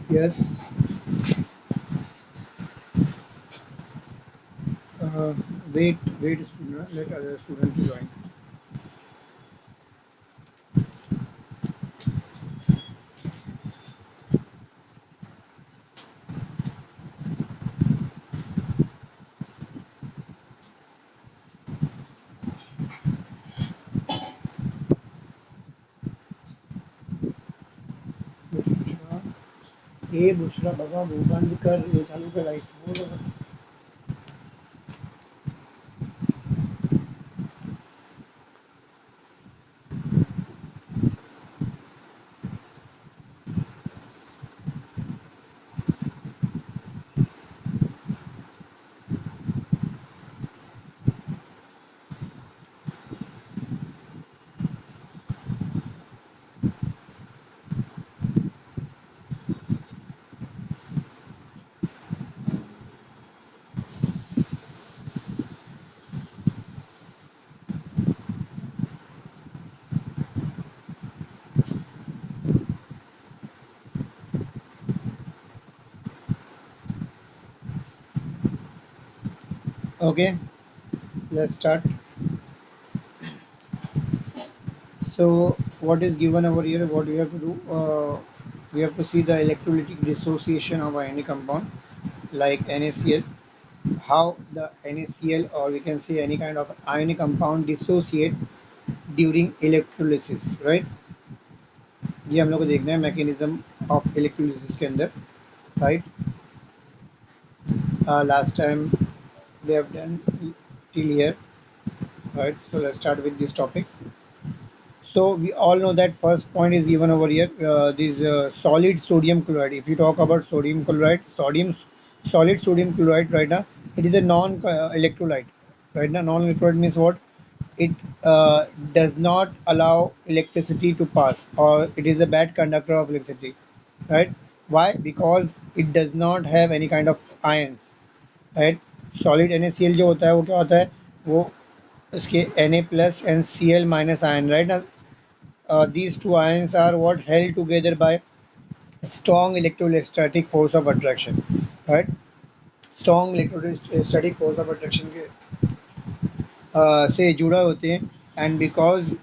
Yes. Uh, wait, student. Let other students join. Bushra, Bushra बाबा वो बंद कर, ये चालू कर लाइट वो बाबा। Okay, let's start. So, what is given over here? What we have to do? We have to see the electrolytic dissociation of any compound like NaCl. How the NaCl, or we can say any kind of ionic compound, dissociate during electrolysis, right? ये हम लोग को देखना है mechanism of electrolysis के अंदर, right? Last time we have done till here, right? So let's start with this topic. So we all know that first point is given over here. This solid sodium chloride. If you talk about sodium chloride, solid sodium chloride, right now, it is a non-electrolyte. Right now, non-electrolyte means what? It does not allow electricity to pass, or it is a bad conductor of electricity. Right? Why? Because it does not have any kind of ions. Right? Solid NaCl जो होता है वो क्या होता है? वो उसके Na plus and Cl minus ion, right? Now, these two ions are what held together by strong electrostatic force of attraction, right? Strong electrostatic force of attraction के से जुड़ा होते हैं, एंड बिकॉज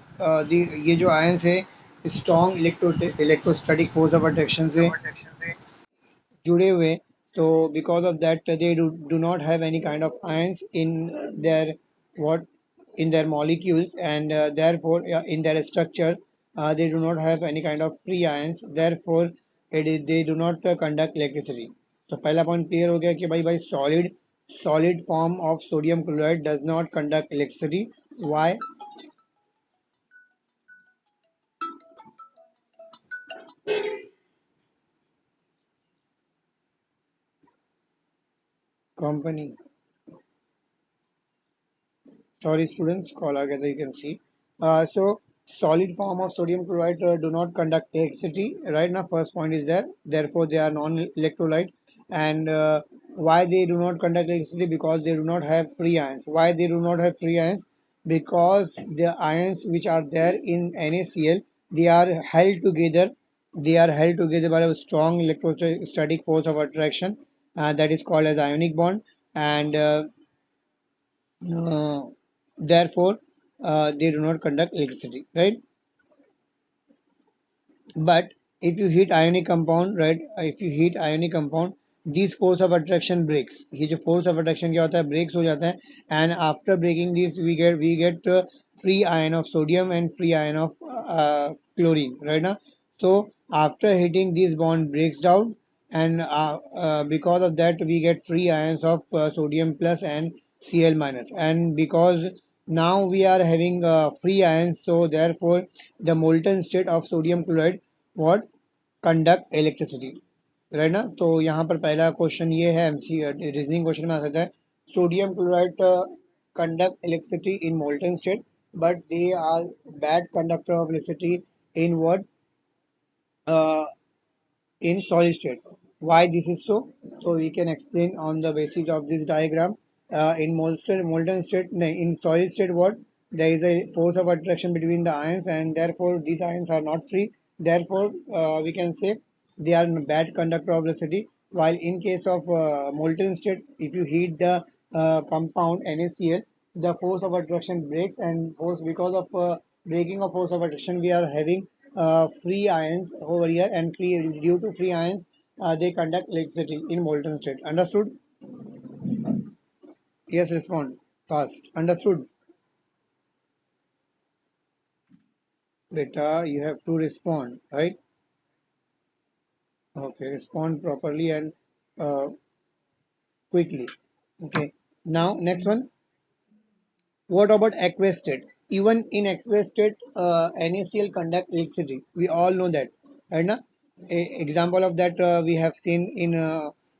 ये जो आयंस है strong electrostatic force of attraction से जुड़े हुए, तो because of that they do not have any kind of ions in their what in their molecules, and therefore in their structure they do not have any kind of free ions, therefore they do not conduct electricity. तो पहला point clear हो गया कि भाई solid form of sodium chloride does not conduct electricity. Why? Company, sorry students, call आ गया था, you can see. So solid form of sodium chloride do not conduct electricity, right? Now first point is there, therefore they are non electrolyte. And why they do not conduct electricity? Because they do not have free ions. Why they do not have free ions? Because the ions which are there in NaCl, they are held together, by a strong electrostatic force of attraction, that is called as ionic bond. And uh, therefore they do not conduct electricity, right? But if you heat ionic compound, right, if you heat ionic compound, this force of attraction breaks. ये जो force of attraction क्या होता है, breaks हो जाता है, and after breaking this we get free ion of sodium and free ion of chlorine, right now. So after heating, this bond breaks down, and because of that we get free ions of sodium plus and Cl minus. And because now we are having free ions, so therefore the molten state of sodium chloride what conduct electricity, right ना? तो यहाँ पर पहला question ये है, MC reasoning question में आ सकता है, sodium chloride conduct electricity in molten state, but they are bad conductor of electricity in what, in solid state. Why this is so? So we can explain on the basis of this diagram. In molten state, no, in solid state, what there is a force of attraction between the ions, and therefore these ions are not free. Therefore, we can say they are bad conductor of electricity. While in case of molten state, if you heat the compound NaCl, the force of attraction breaks, and force because of breaking of force of attraction, we are having free ions over here, and free due to free ions, they conduct electricity in molten state. Understood? Yes, respond fast. Understood? Beta, you have to respond, right? Okay, respond properly and uh, quickly. Okay. Now, next one. What about aqueous state? Even in aqueous state, NaCl conduct electricity. We all know that, right? Na? Example of that we have seen in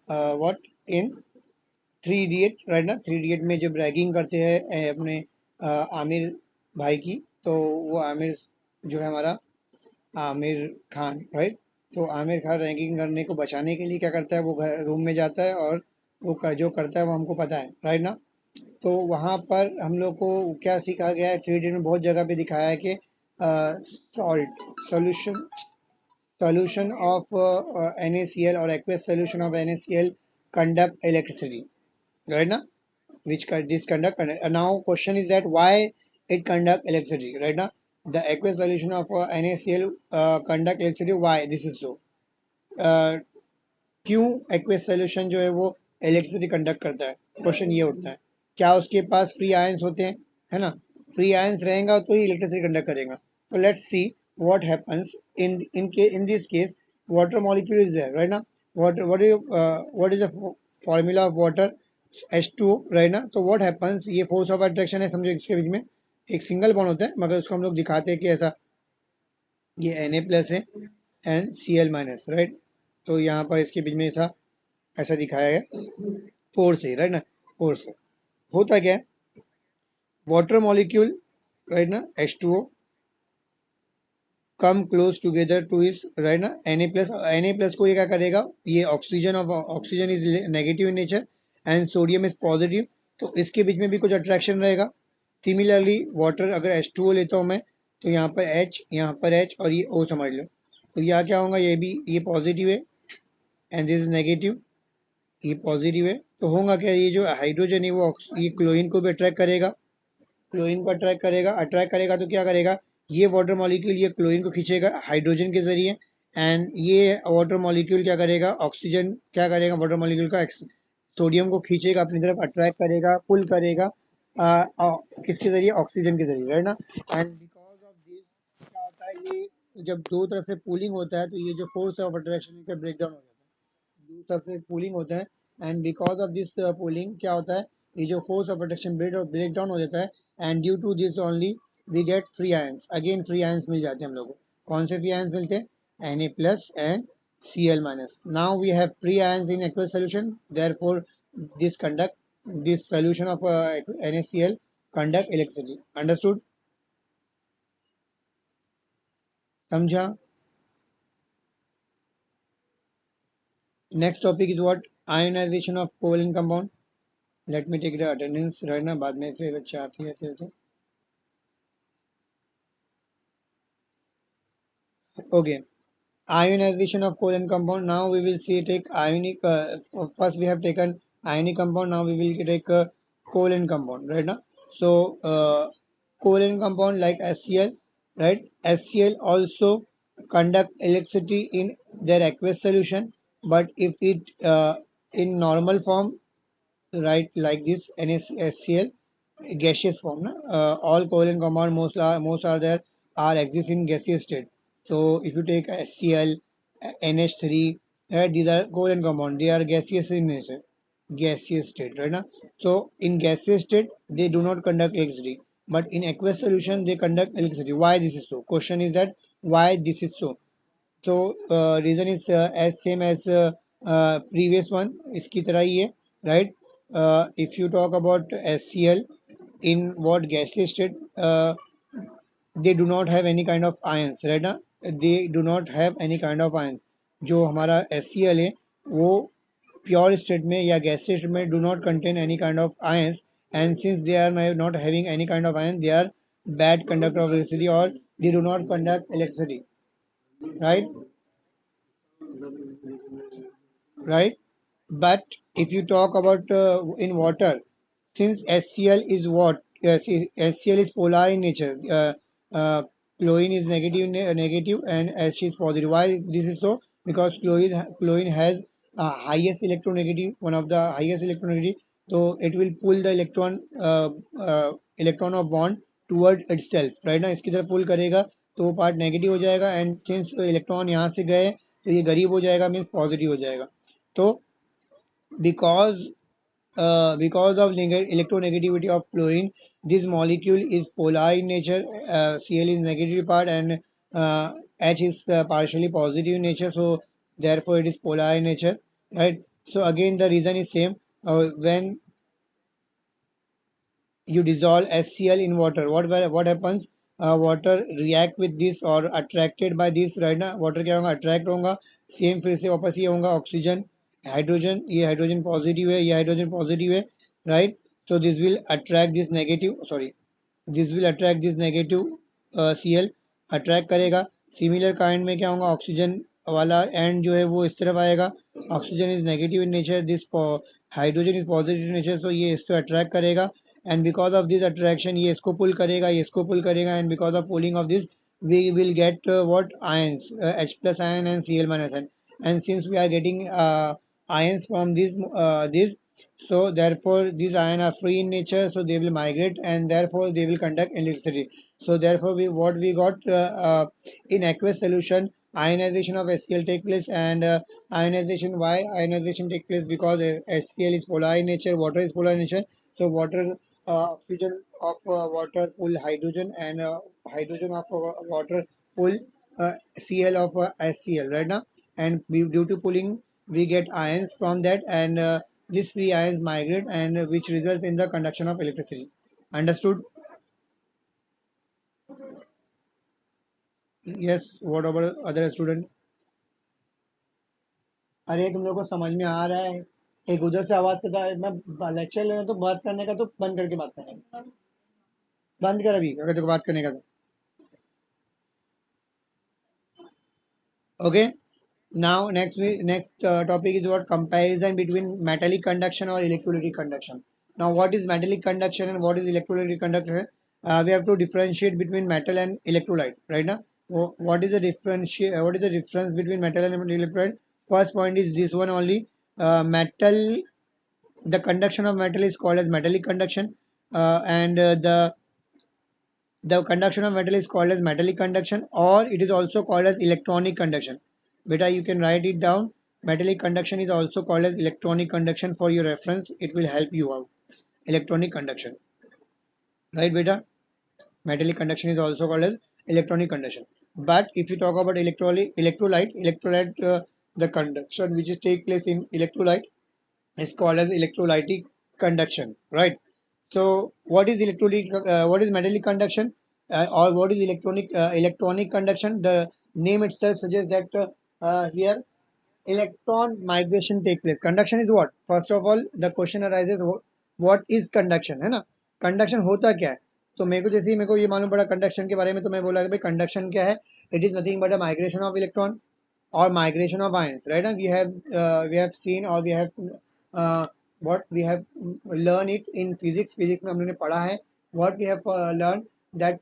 what in three idiot right ना three idiot में जब ragging करते हैं अपने आमिर भाई की तो वो आमिर जो है हमारा आमिर खान राइट तो आमिर खान रैगिंग करने को बचाने के लिए क्या करता है वो घर रूम में जाता है और वो जो करता है वो हमको पता है राइट ना तो वहाँ पर हम लोग को क्या सीखा गया है थ्री इडियट में बहुत जगह पे दिखाया है कि salt solution solution of NaCl or aqueous solution of NaCl conduct electricity, right now? Which this conduct now question is that why it conduct electricity, right now? The aqueous solution of NaCl conduct electricity. Why this is so? Uh, क्यों aqueous solution जो है वो electricity conduct करता है question ये उठता है क्या उसके पास फ्री आयंस होते हैं है ना फ्री आयंस रहेगा तो ही इलेक्ट्रिसिटी कंडक्ट करेगा तो let's see what happens in this case water molecule is there right ना what is the formula of water H2O right ना तो व्हाट हैपेंस ये फोर्स ऑफ अट्रैक्शन है समझो इसके बीच में एक सिंगल बॉन्ड होता है मगर उसको हम लोग दिखाते हैं कि ऐसा ये Na प्लस है एंड Cl माइनस राइट तो यहाँ पर इसके बीच में ऐसा ऐसा दिखाया है फोर्स है राइट ना फोर्स होता क्या है वाटर मॉलिक्यूल राइट ना H2O come close together to इस राइट ना Na प्लस को ये क्या करेगा ये oxygen is negative in nature and sodium is positive तो इसके बीच में भी कुछ अट्रैक्शन रहेगा सिमिलरली वाटर अगर H2O लेता हूँ मैं तो यहाँ पर H और ये O समझ लो तो यहाँ क्या होगा ये भी ये पॉजिटिव है एंड दिस इज नेगेटिव ये पॉजिटिव है तो होगा क्या ये जो हाइड्रोजन है वो ये क्लोरीन को भी अट्रैक्ट करेगा तो क्या करेगा ये वाटर मॉलिक्यूल ये क्लोरीन को खींचेगा हाइड्रोजन के जरिए एंड ये वाटर मॉलिक्यूल क्या करेगा ऑक्सीजन क्या करेगा वाटर मॉलिक्यूल का सोडियम को खींचेगा अपनी तरफ अट्रैक्ट करेगा पुल करेगा किसके जरिए ऑक्सीजन के जरिए राइट ना एंड बिकॉज ऑफ दिस क्या होता है ये जब दो तरफ से पुलिंग होता है तो ये जो फोर्स ऑफ अट्रैक्शन का ब्रेक डाउन हो जाता है दो तरफ से पुलिंग होता है and because of this pulling क्या होता है ये जो force of attraction break down हो जाता है and due to this only we get free ions again free ions मिल जाते हैं हम लोग को कौन से फ्री आयंस मिलते हैं Na plus and Cl minus now we have free ions in aqueous solution therefore this conduct this solution of NaCl conduct electricity understood समझा next topic is what ionization of covalent compound let me take the attendance right now बाद में फिर बच्चे आते हैं तो okay ionization of covalent compound now we will see take ionic first we have taken ionic compound now we will take a covalent compound right now so covalent compound like HCl right HCl also conduct electricity in their aqueous solution but if it in normal form right like this NaCl gaseous form na? All covalent compound most are there are exist in gaseous state so if you take HCl NH3 right these are covalent compound they are gaseous in nature gaseous state right now so in gaseous state they do not conduct electricity but in aqueous solution they conduct electricity why this is so question is that why this is so so reason is as same as previous one इसकी तरह ही है right if you talk about HCl in what gaseous state they do not have any kind of ions right ना they do not have any kind of ions जो हमारा HCl है वो pure state में या gaseous state में do not contain any kind of ions and since they are not having any kind of ions they are bad conductor of electricity or they do not conduct electricity right? Right? But if you talk about in water, since HCl is what? HCl is polar in nature. Uh, Chlorine is negative and H is positive. Why this is so? Because chlorine has highest electronegative, one of the highest electronegative. So it will pull the electron of bond toward itself. Right ना इसकी तरफ pull करेगा तो वो part negative हो जाएगा and since electron यहाँ से गए तो ये गरीब हो जाएगा मीन्स पॉजिटिव हो जाएगा. तो because because of electronegativity of chlorine, this molecule is polar in nature. Cl is negative part and H is partially positive in nature. So therefore it is polar in nature, right? So again the reason is same. When you dissolve HCl in water, what happens? Water react with this or attracted by this, right ना water क्या होगा attract होगा same फिर से वापस ये होगा oxygen hydrogen ये हाइड्रोजन पॉजिटिव है ये हाइड्रोजन पॉजिटिव है right. So this will attract this negative, sorry, this will attract this negative Cl attract करेगा. सिमिलर काइंड में क्या होगा ऑक्सीजन वाला एंड जो है वो इस तरफ आएगा. Oxygen is negative in nature this hydrogen is positive in nature so ये इसको अट्रैक्ट करेगा and because of this attraction ये इसको पुल करेगा ये इसको पुल करेगा and because of pulling of this we will get what ions H plus ion and Cl minus ion and since we are getting ions from this so therefore these ions are free in nature so they will migrate and therefore they will conduct electricity. So therefore we what we got in aqueous solution ionization of HCl take place and ionization why ionization take place because HCl is polar in nature water is polar in nature so water oxygen of water pull hydrogen and hydrogen of water pull Cl of HCl right now and due to pulling we get ions from that and these free ions migrate and which results in the conduction of electricity. Understood? Yes. What about other student? अरे तुम लोग को समझ में आ रहा है एक उधर से आवाज करता है मैं लेक्चर ले रहा हूं तो बात करने का तो बंद करके बात करने का बंद कर अभी अगर तेरे को बात करने का तो okay. Now next topic is what comparison between metallic conduction or electrolytic conduction. Now what is metallic conduction and what is electrolytic conduction? We have to differentiate between metal and electrolyte, right now. What is the what is the difference between metal and electrolyte? First point is this one only. Metal, the conduction of metal is called as metallic conduction, and the conduction of metal is called as metallic conduction or it is also called as electronic conduction. Beta, you can write it down. Metallic conduction is also called as electronic conduction for your reference. It will help you out. Electronic conduction. Right, beta? Metallic conduction is also called as electronic conduction. But if you talk about electrolyte, the conduction which is take place in electrolyte is called as electrolytic conduction, right? So what is what is metallic conduction or what is electronic conduction? The name itself suggests that here electron migration take place. Conduction is what? First of all, the question arises, what is conduction, है ना? Conduction होता क्या है? तो मेरे को जैसे ही मेरे को ये मालूम पड़ा conduction के बारे में तो मैं बोला कि भाई conduction क्या है? It is nothing but a migration of electron or migration of ions, right? And we have seen or we have what we have learned it in physics. Physics में हमने पढ़ा है. What we have learned that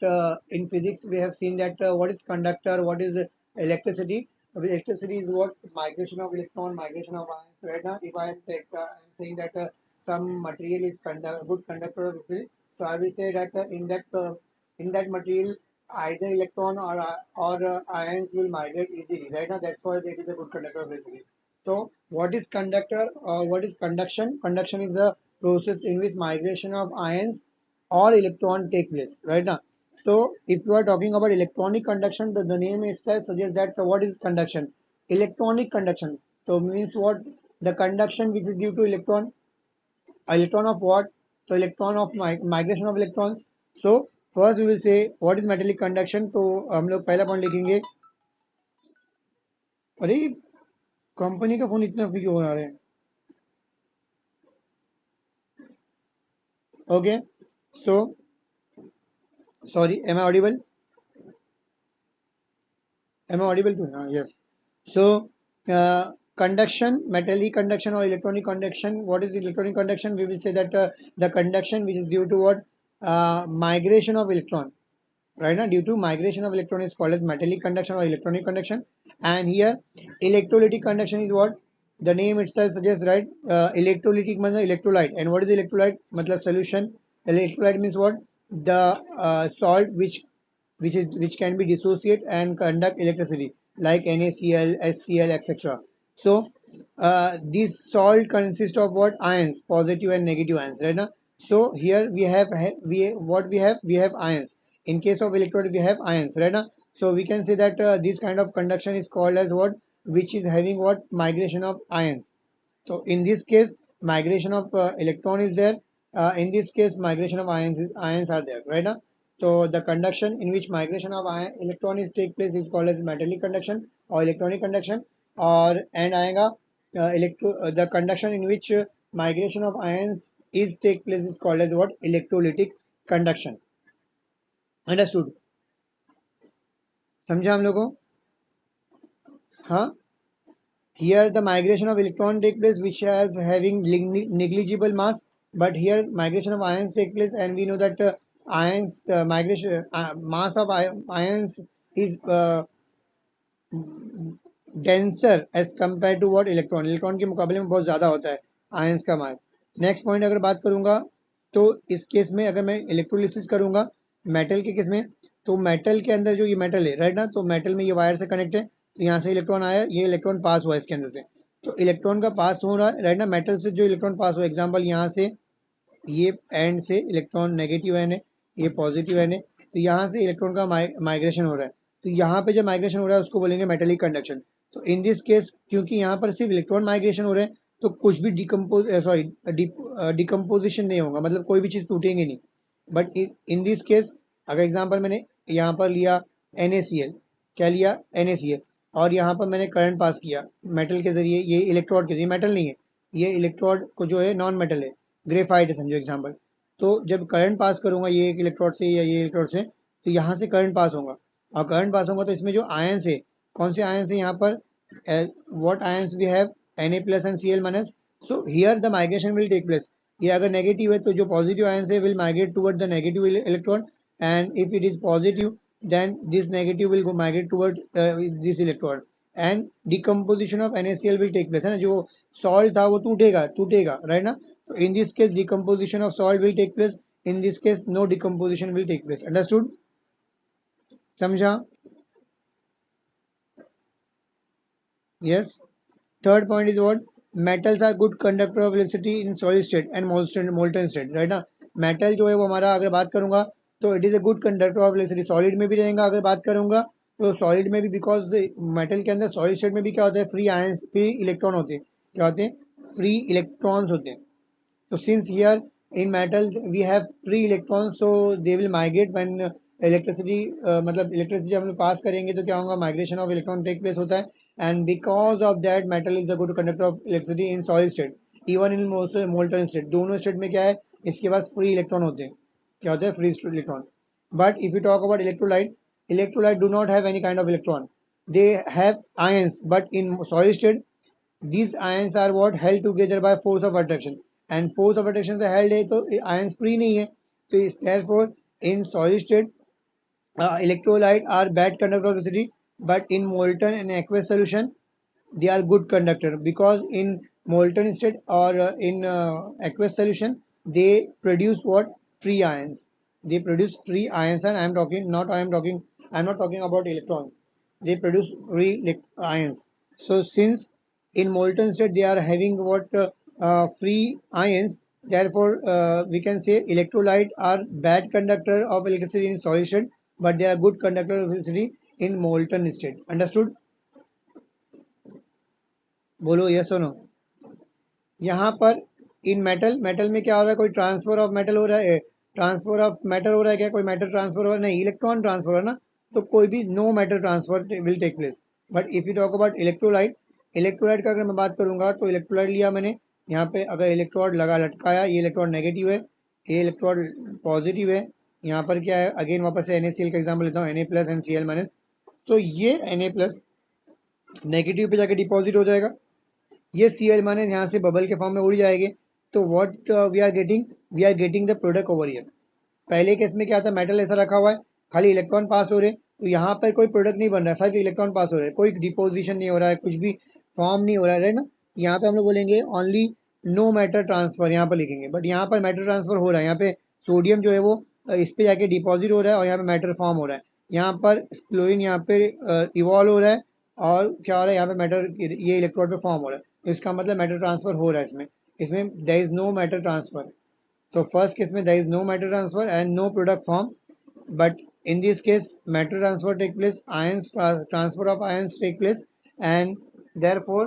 in physics we have seen that what is conductor, what is electricity. Electricity is what migration of electron, migration of ions. Right now, if I am I'm saying that some material is good conductor of electricity, so I will say that in that material either electron or ions will migrate easily. Right now, that's why it is a good conductor of electricity. So, what is conductor or what is conduction? Conduction is the process in which migration of ions or electron take place. Right now. So, if you are talking about electronic conduction, the name itself suggests that what is conduction? Electronic conduction. So, means what? The conduction which is due to electron of what? So, electron of migration of electrons. So, first we will say what is metallic conduction. तो हम लोग पहला point लिखेंगे. अरे company का phone इतना क्यों हो रहा है? Okay. So, sorry, am I audible? Am I audible to you? Yes. So, conduction, metallic conduction or electronic conduction. What is electronic conduction? We will say that the conduction which is due to what? Migration of electron. Right now, due to migration of electron is called as metallic conduction or electronic conduction. And here, electrolytic conduction is what? The name itself suggests, right? Electrolytic means electrolyte. And what is electrolyte? Matlab solution. Electrolyte means what? The salt which can be dissociate and conduct electricity like NaCl, HCl, etc. So this salt consists of what? Ions, positive and negative ions, right now. So here we have we have ions. In case of electrode we have ions, right now. So we can say that this kind of conduction is called as what? Which is having what? Migration of ions. So in this case, migration of electron is there. In this case, migration of ions are there, right now. So the conduction in which migration of electron is take place is called as metallic conduction or electronic conduction. Or and आएगा the conduction in which migration of ions is take place is called as what? Electrolytic conduction. Understood? समझा हम लोगों? हाँ. Here the migration of electron take place which has having negligible mass, but here migration of ions take place, and we know that ions migration mass of ions is denser as compared to what? Electron के मुकाबले में बहुत ज़्यादा होता है ions का मास. Next point अगर बात करूंगा तो इस केस में अगर मैं इलेक्ट्रोलिसिस करूंगा मेटल के केस में, तो मेटल के अंदर जो ये मेटल है राइट ना, तो मेटल में ये वायर से कनेक्ट है, तो यहाँ से इलेक्ट्रॉन आया, ये इलेक्ट्रॉन पास हुआ इसके अंदर से, तो इलेक्ट्रॉन का पास हो रहा है राइट ना, मेटल से जो इलेक्ट्रॉन पास हुआ, एग्जाम्पल यहाँ से ये एंड से इलेक्ट्रॉन नेगेटिव एन है, ये पॉजिटिव एन है, तो यहाँ से इलेक्ट्रॉन का माइग्रेशन हो रहा है, तो यहाँ पे जब माइग्रेशन हो रहा है उसको बोलेंगे मेटेलिक कंडक्शन. तो इन दिस केस क्योंकि यहाँ पर सिर्फ इलेक्ट्रॉन माइग्रेशन हो रहे हैं तो कुछ भी डिकम्पोजिशन नहीं होगा, मतलब कोई भी चीज़ टूटेंगे नहीं. बट इन दिस केस अगर एग्जाम्पल मैंने यहाँ पर लिया NaCl, क्या लिया? NaCl, और यहाँ पर मैंने करंट पास किया मेटल के जरिए, ये इलेक्ट्रोड के जरिए, मेटल नहीं है ये, इलेक्ट्रोड को जो है नॉन मेटल है, ग्रेफाइट है समझो एग्जाम्पल. तो जब करंट पास करूंगा ये एक इलेक्ट्रोड से या ये इलेक्ट्रोड से, तो यहाँ से करंट पास होगा, और करंट पास होगा तो इसमें जो आयंस है, कौन से आयंस है यहाँ पर? What ions we have? Na plus and Cl minus. So here the migration will take place. ये अगर नेगेटिव है तो जो पॉजिटिव आयंस है will migrate toward the negative electron, and if it is positive then this negative will go migrate toward this electron, and decomposition of NaCl will take place, है ना, जो salt था वो टूटेगा राइट ना. So in this case decomposition of salt will take place, in this case no decomposition will take place. Understood? समझा? Yes. Third point is what? Metals are good conductor of electricity in solid state and molten state, right ना. Metal जो है वो हमारा अगर बात करूंगा तो it is a good conductor of electricity, solid में भी रहेगा अगर बात करूंगा तो सॉलिड में भी, बिकॉज मेटल के अंदर सॉलिड स्टेट में भी क्या होता है? फ्री आयंस, फ्री इलेक्ट्रॉन होते हैं. क्या होते हैं? फ्री इलेक्ट्रॉन्स होते हैं. So since here in metal we have free electrons, so they will migrate when electricity मतलब इलेक्ट्रिसिटी हम लोग पास करेंगे तो क्या होगा? Migration of electron take place होता है, and because of that metal is the good conductor of electricity in solid state, even in molten state. दोनों स्टेट में क्या है? इसके पास फ्री इलेक्ट्रॉन होते हैं. क्या होता है? Free electron. But if you talk about electrolyte do not have any kind of electron, they have ions, but in solid state these ions are what? Held together by force of attraction, and force of attraction से held है तो ions free नहीं है, तो therefore in solid state electrolyte are bad conductor of electricity, but in molten and aqueous solution they are good conductor, because in molten state or in aqueous solution they produce what? Free ions. They produce free ions, and I'm not talking about electrons. They produce free ions. So since in molten state they are having what? Free ions, therefore we can say electrolyte are bad conductor of electricity in solid state, but they are good conductor of electricity in molten state. Understood? बोलो yes और no. यहाँ पर इन metal में क्या हो रहा है? कोई ट्रांसफर ऑफ मेटल हो रहा है? ट्रांसफर ऑफ मैटर हो रहा है क्या? कोई मैटर ट्रांसफर हो रहा है? नहीं, इलेक्ट्रॉन ट्रांसफर है ना, तो कोई भी no matter transfer will take place. But if you talk about electrolyte का अगर मैं बात करूंगा तो इलेक्ट्रोलाइट लिया मैंने, यहाँ पे अगर इलेक्ट्रोड लगा लटकाया, ये इलेक्ट्रॉन नेगेटिव है, ये इलेक्ट्रॉड पॉजिटिव है, यहाँ पर क्या है? अगेन वापस से NaCl का एग्जाम्पल लेता हूँ, Na plus and Cl minus. तो ये Na+ नेगेटिव पे जाके डिपॉजिट हो जाएगा, ये Cl- यहाँ से बबल के फॉर्म में उड़ जाएंगे। तो what we are getting the product over here. पहले केस में क्या था, मेटल ऐसा रखा हुआ है, खाली इलेक्ट्रॉन पास हो रहे हैं, तो यहाँ पर कोई प्रोडक्ट नहीं बन रहा है, सिर्फ इलेक्ट्रॉन पास हो रहा है, कोई डिपोजिशन नहीं हो रहा है, कुछ भी फॉर्म नहीं हो रहा है ना। यहाँ पे हम लोग बोलेंगे ओनली नो मैटर ट्रांसफर, यहाँ पर लिखेंगे। बट यहाँ पर मैटर ट्रांसफर हो रहा है, यहाँ पे सोडियम जो है वो इस पे जाके डिपॉजिट हो रहा है और यहाँ पे मैटर फॉर्म हो रहा है। यहाँ पर क्लोरीन यहाँ पे इवॉल्व हो रहा है और क्या हो रहा है, यहाँ पे मैटर ये इलेक्ट्रोड पे फॉर्म हो रहा है। तो इसका मतलब मैटर ट्रांसफर हो रहा है इसमें, इसमें there is no matter transfer. So first case में there is no matter transfer and no product form, but in this case matter transfer take place, transfer of ions take place, and therefore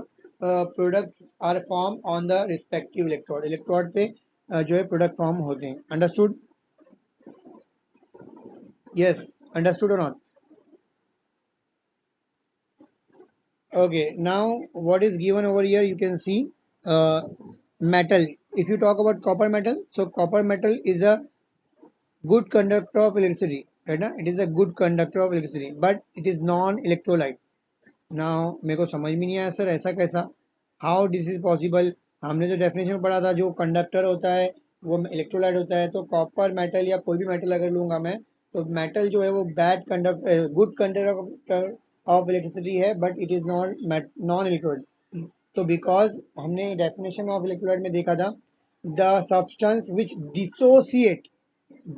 products are formed on the respective electrode. Electrode पे जो है product form होते हैं। Understood? Yes, understood or not? Okay, now what is given over here, you can see metal. If you talk about copper metal, so copper metal is a good conductor of electricity, right ना, it is a good conductor of electricity but it is non electrolyte. now मेरे को समझ में नहीं आया sir ऐसा कैसा, how this is possible। हमने जो डेफिनेशन में पढ़ा था, जो कंडक्टर होता है वो इलेक्ट्रोलाइट होता है, तो कॉपर मेटल या कोई भी मेटल अगर लूंगा मैं, तो मेटल जो है वो bad conductor, good conductor of electricity है but it is non electrolyte. तो बिकॉज हमने डेफिनेशन ऑफ इलेक्ट्रोलाइट में देखा था, the substance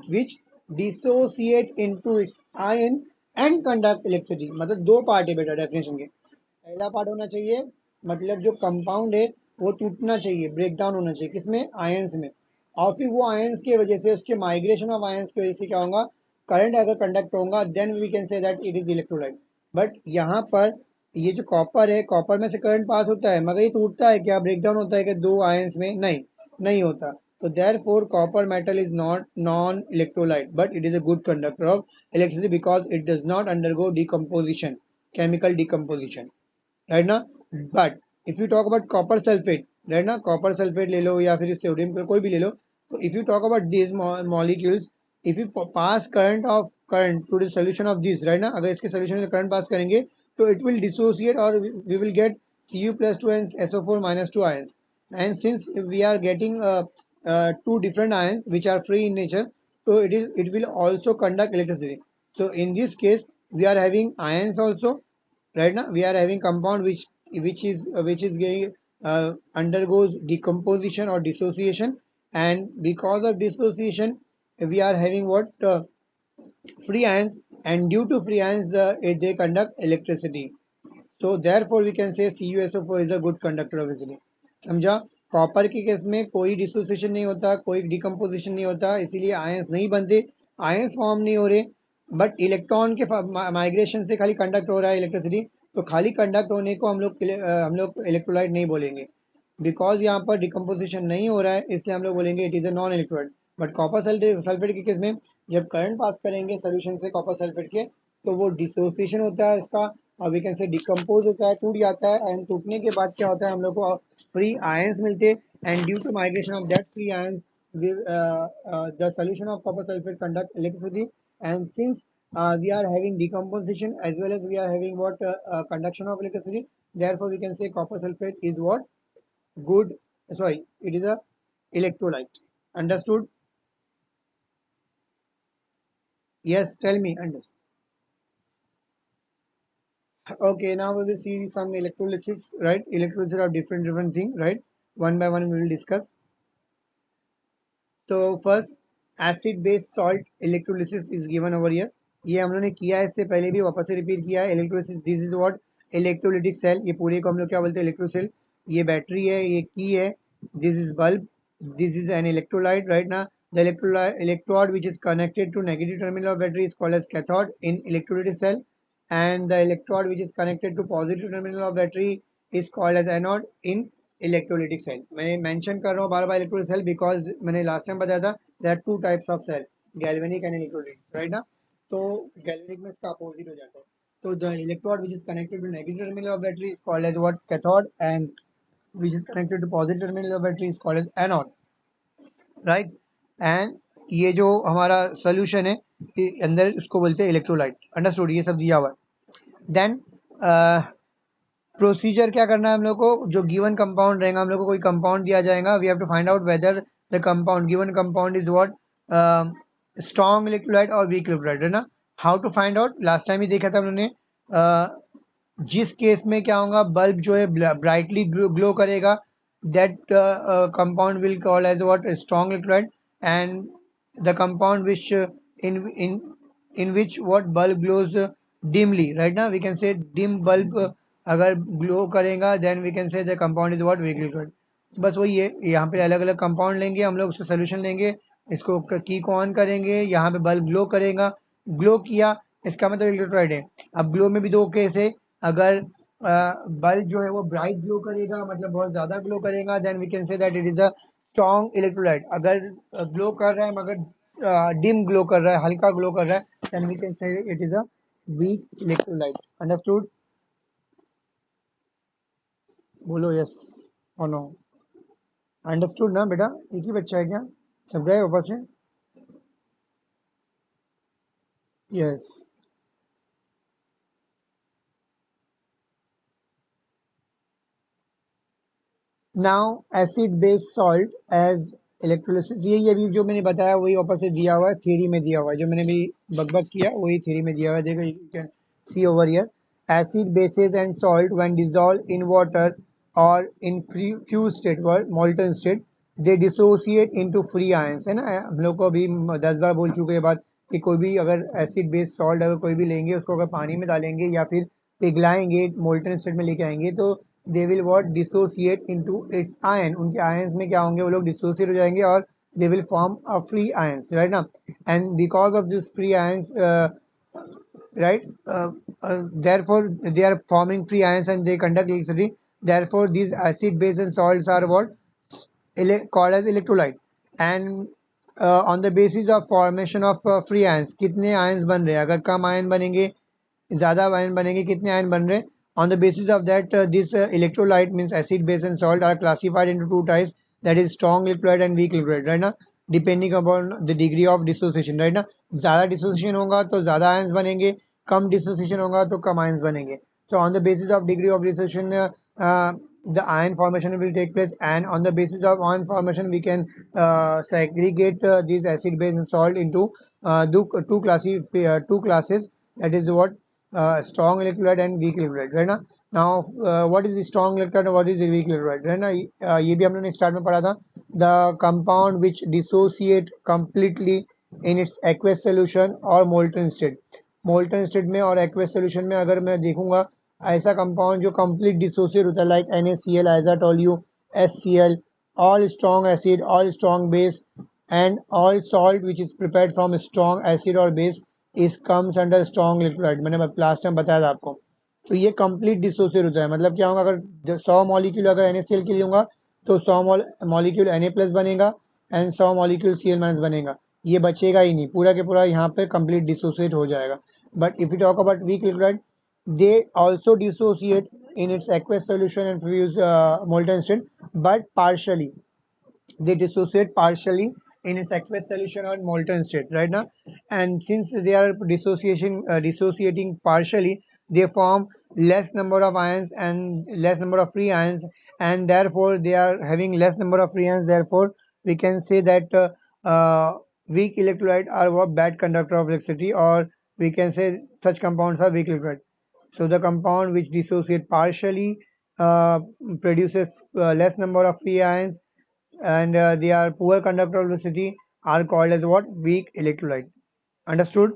which dissociate into its ion and conduct electricity। मतलब दो पार्ट है बेटा डेफिनेशन के। पहला पार्ट होना चाहिए, मतलब जो कंपाउंड है वो टूटना चाहिए, ब्रेक डाउन होना चाहिए, किसमें, आयंस में। और फिर वो आयंस की वजह से, उसके माइग्रेशन ऑफ आयंस की वजह से क्या होगा, करंट अगर कंडक्ट होगा, then we can say that it is electrolyte. But यहाँ पर ये जो कॉपर है, कॉपर में से करंट पास होता है मगर ये टूटता है क्या, ब्रेक डाउन होता है क्या दो आयंस में, नहीं, नहीं होता। तो therefore copper metal is not non-electrolyte, but it is a good conductor of electricity because it does not undergo decomposition, chemical decomposition, right ना। but if you talk about copper sulfate, right ना, copper sulfate ले लो या फिर sodium कोई भी ले लो, तो if you talk about these molecules, if you pass current to the solution of this, right ना, अगर इसके solution में current pass करेंगे तो it will dissociate or we will get Cu+2 and SO4-2 ions। and since we are getting two different ions which are free in nature, so it will also conduct electricity। so in this case we are having ions also, right now we are having compound which is getting undergoes decomposition or dissociation, and because of dissociation we are having what, free ions, and due to free ions they conduct electricity। so therefore we can say CuSO4 is a good conductor of electricity। समझा। Copper के case में कोई dissociation नहीं होता, कोई decomposition नहीं होता, इसीलिए आयंस नहीं बनते, आयंस फॉर्म नहीं हो रहे, बट इलेक्ट्रॉन के माइग्रेशन से खाली कंडक्ट हो रहा है इलेक्ट्रिसिटी। तो खाली कंडक्ट होने को हम लोग इलेक्ट्रोलाइट नहीं बोलेंगे, बिकॉज यहाँ पर डिकम्पोजिशन नहीं हो रहा है, इसलिए हम लोग बोलेंगे it is a non electrolyte. But copper sulphate के केस में जब करंट पास करेंगे सोल्यूशन से कॉपर सल्फेट के, तो वो डिसोसिएशन होता है इसका, और वी कैन से डिकम्पोज होता है, टूट जाता है, एंड टूटने के बाद क्या होता है, हम लोग को फ्री आयंस मिलते हैं, and due to migration of that free ions the solution of copper sulfate conduct electricity। and since we are having decomposition as well as we are having what, conduction of electricity, therefore we can say copper sulfate is what, good, sorry, it is a electrolyte। understood? Yes, tell me, understood? Okay, now we will see some electrolysis, right? Electrolysis are different thing, right? One by one we will discuss। तो first acid based salt electrolysis is given over here. ये हम लोगों ने किया है इससे पहले भी, वापस से रिपीट किया है। Electrolysis, this is what, electrolytic cell, ये पूरे को हम लोग क्या बोलते हैं, इलेक्ट्रोसेल। ये बैटरी है, ये की है, this is bulb, this is an electrolyte, right ना। The electrode which is connected to negative terminal of battery is called as cathode in electrolytic cell, and the electrode which is connected to positive terminal of battery is called as anode in electrolytic cell. मैं mention कर रहा हूँ बार बार electrolytic cell, because मैंने last time बताया था there are two types of cell, galvanic and electrolytic, right ना। तो गैल्वेनिक में इसका अपोजिट हो जाता है। तो the electrode which is connected to negative terminal of battery is called as what, cathode, and which is connected to positive terminal of battery is called as anode, right. And ये जो हमारा solution है अंदर, उसको बोलते हैं electrolyte. Understood, ये सब दिया हुआ है। देन प्रोसीजर क्या करना है हम लोग को, जो गिवन कंपाउंड रहेगा, हम लोग को कोई कंपाउंड दिया जाएगा, we have to find out whether the compound given compound is what, strong electrolyte और वीक इलेक्ट्रोलाइट, है ना. How to find out, last time ही देखा था हमने. जिस केस में क्या होगा, बल्ब जो है ब्राइटली ग्लो करेगा, that compound will call as what, strong electrolyte. And the compound which in in which what bulb glows dimly, right now we can say dim bulb अगर ग्लो करेगा, then we can say the compound is what, weak electrolyte. बस वही है, यहाँ पे अलग अलग compound लेंगे हम लोग, उसका सोल्यूशन लेंगे, इसको की को ऑन करेंगे, यहाँ पे बल्ब ग्लो करेगा, ग्लो किया, इसका मतलब इलेक्ट्रोलाइट है. अब ग्लो में भी दो केस है, अगर बल्ब जो है वो ब्राइट ग्लो करेगा, मतलब बहुत ज्यादा ग्लो करेगा, then we can say that it is a strong electrolyte. अगर ग्लो कर रहा है मगर डिम ग्लो कर रहा है, हल्का ग्लो कर रहा है, then we can say it is a weak electrolyte. Understood? बोलो यस और नो. अंडरस्टूड ना बेटा, एक ही बच्चा है क्या, सब गए वापस से? Yes. Now acid base salt as electrolysis, यही अभी जो मैंने बताया वही वापस से दिया हुआ है, थ्योरी में दिया हुआ है, जो मैंने भी बकबक किया वही थ्योरी में दिया हुआ है. देखो you can see over here, acid bases and salt when dissolved in water or in fused state or molten state, they dissociate into free ions, है ना. हम लोग को अभी 10 बार बोल चुके हैं बात कि कोई भी अगर एसिड बेस सॉल्ट अगर कोई भी लेंगे, उसको अगर पानी में डालेंगे या फिर पिघलाएंगे, मोल्टन स्टेट में लेके आएंगे, तो they will what, dissociate into its ion, उनके आयंस में क्या होंगे, वो लोग डिसोसिएट हो जाएंगे और they will form a free ions, right ना. And because of this free ions, right, therefore they are forming free ions and they conduct electricity, therefore these acid base and salts are what, called as electrolyte. And on the basis of formation of free ions, कितने ions बन रहे हैं, अगर कम ion बनेंगे, ज़्यादा ion बनेंगे, कितने ion बन रहे हैं, on the basis of that this electrolyte means acid base and salt are classified into two types, that is strong electrolyte and weak electrolyte, right ना, depending upon the degree of dissociation, right ना. ज़्यादा dissociation होगा तो ज़्यादा ions बनेंगे, कम dissociation होगा तो कम ions बनेंगे. So on the basis of degree of dissociation, the ion formation will take place, and on the basis of ion formation we can segregate these acid base and salt into two classes, that is what, strong electrolyte and weak electrolyte, right ना. Now what is the strong electrolyte and what is the weak electrolyte, right ना. ये भी हम लोगों ने start में पढ़ा था, the compound which dissociate completely in its aqueous solution or molten state. molten state में और aqueous solution में अगर मैं देखूंगा, ऐसा कंपाउंड जो कंप्लीट डिसोसिएट होता है, like NaCl, as I told you, HCl, all strong acid, all strong base, and all salt which is prepared from strong acid or base is comes under strong electrolyte. मैंने last time बताया था आपको. तो ये complete dissociate होता है, मतलब क्या होगा, अगर 100 मॉलिक्यूल अगर NaCl के लिए होगा तो 100 मॉलिक्यूल Na प्लस बनेगा एंड 100 मॉलिक्यूल Cl माइनस बनेगा, ये बचेगा ही नहीं, पूरा के पूरा यहाँ पे कंप्लीट डिसोसिएट हो जाएगा. But if you talk about weak electrolyte, they also dissociate in its aqueous solution and fuse molten state, but partially, they dissociate partially in its aqueous solution or molten state, right now. And since they are dissociating partially, they form less number of ions and less number of free ions, and therefore they are having less number of free ions, therefore we can say that weak electrolyte are a bad conductor of electricity, or we can say such compounds are weak electrolyte. So the compound which dissociate partially uh, produces less number of free ions, and they are poor conductor of electricity, are called as what, weak electrolyte. Understood?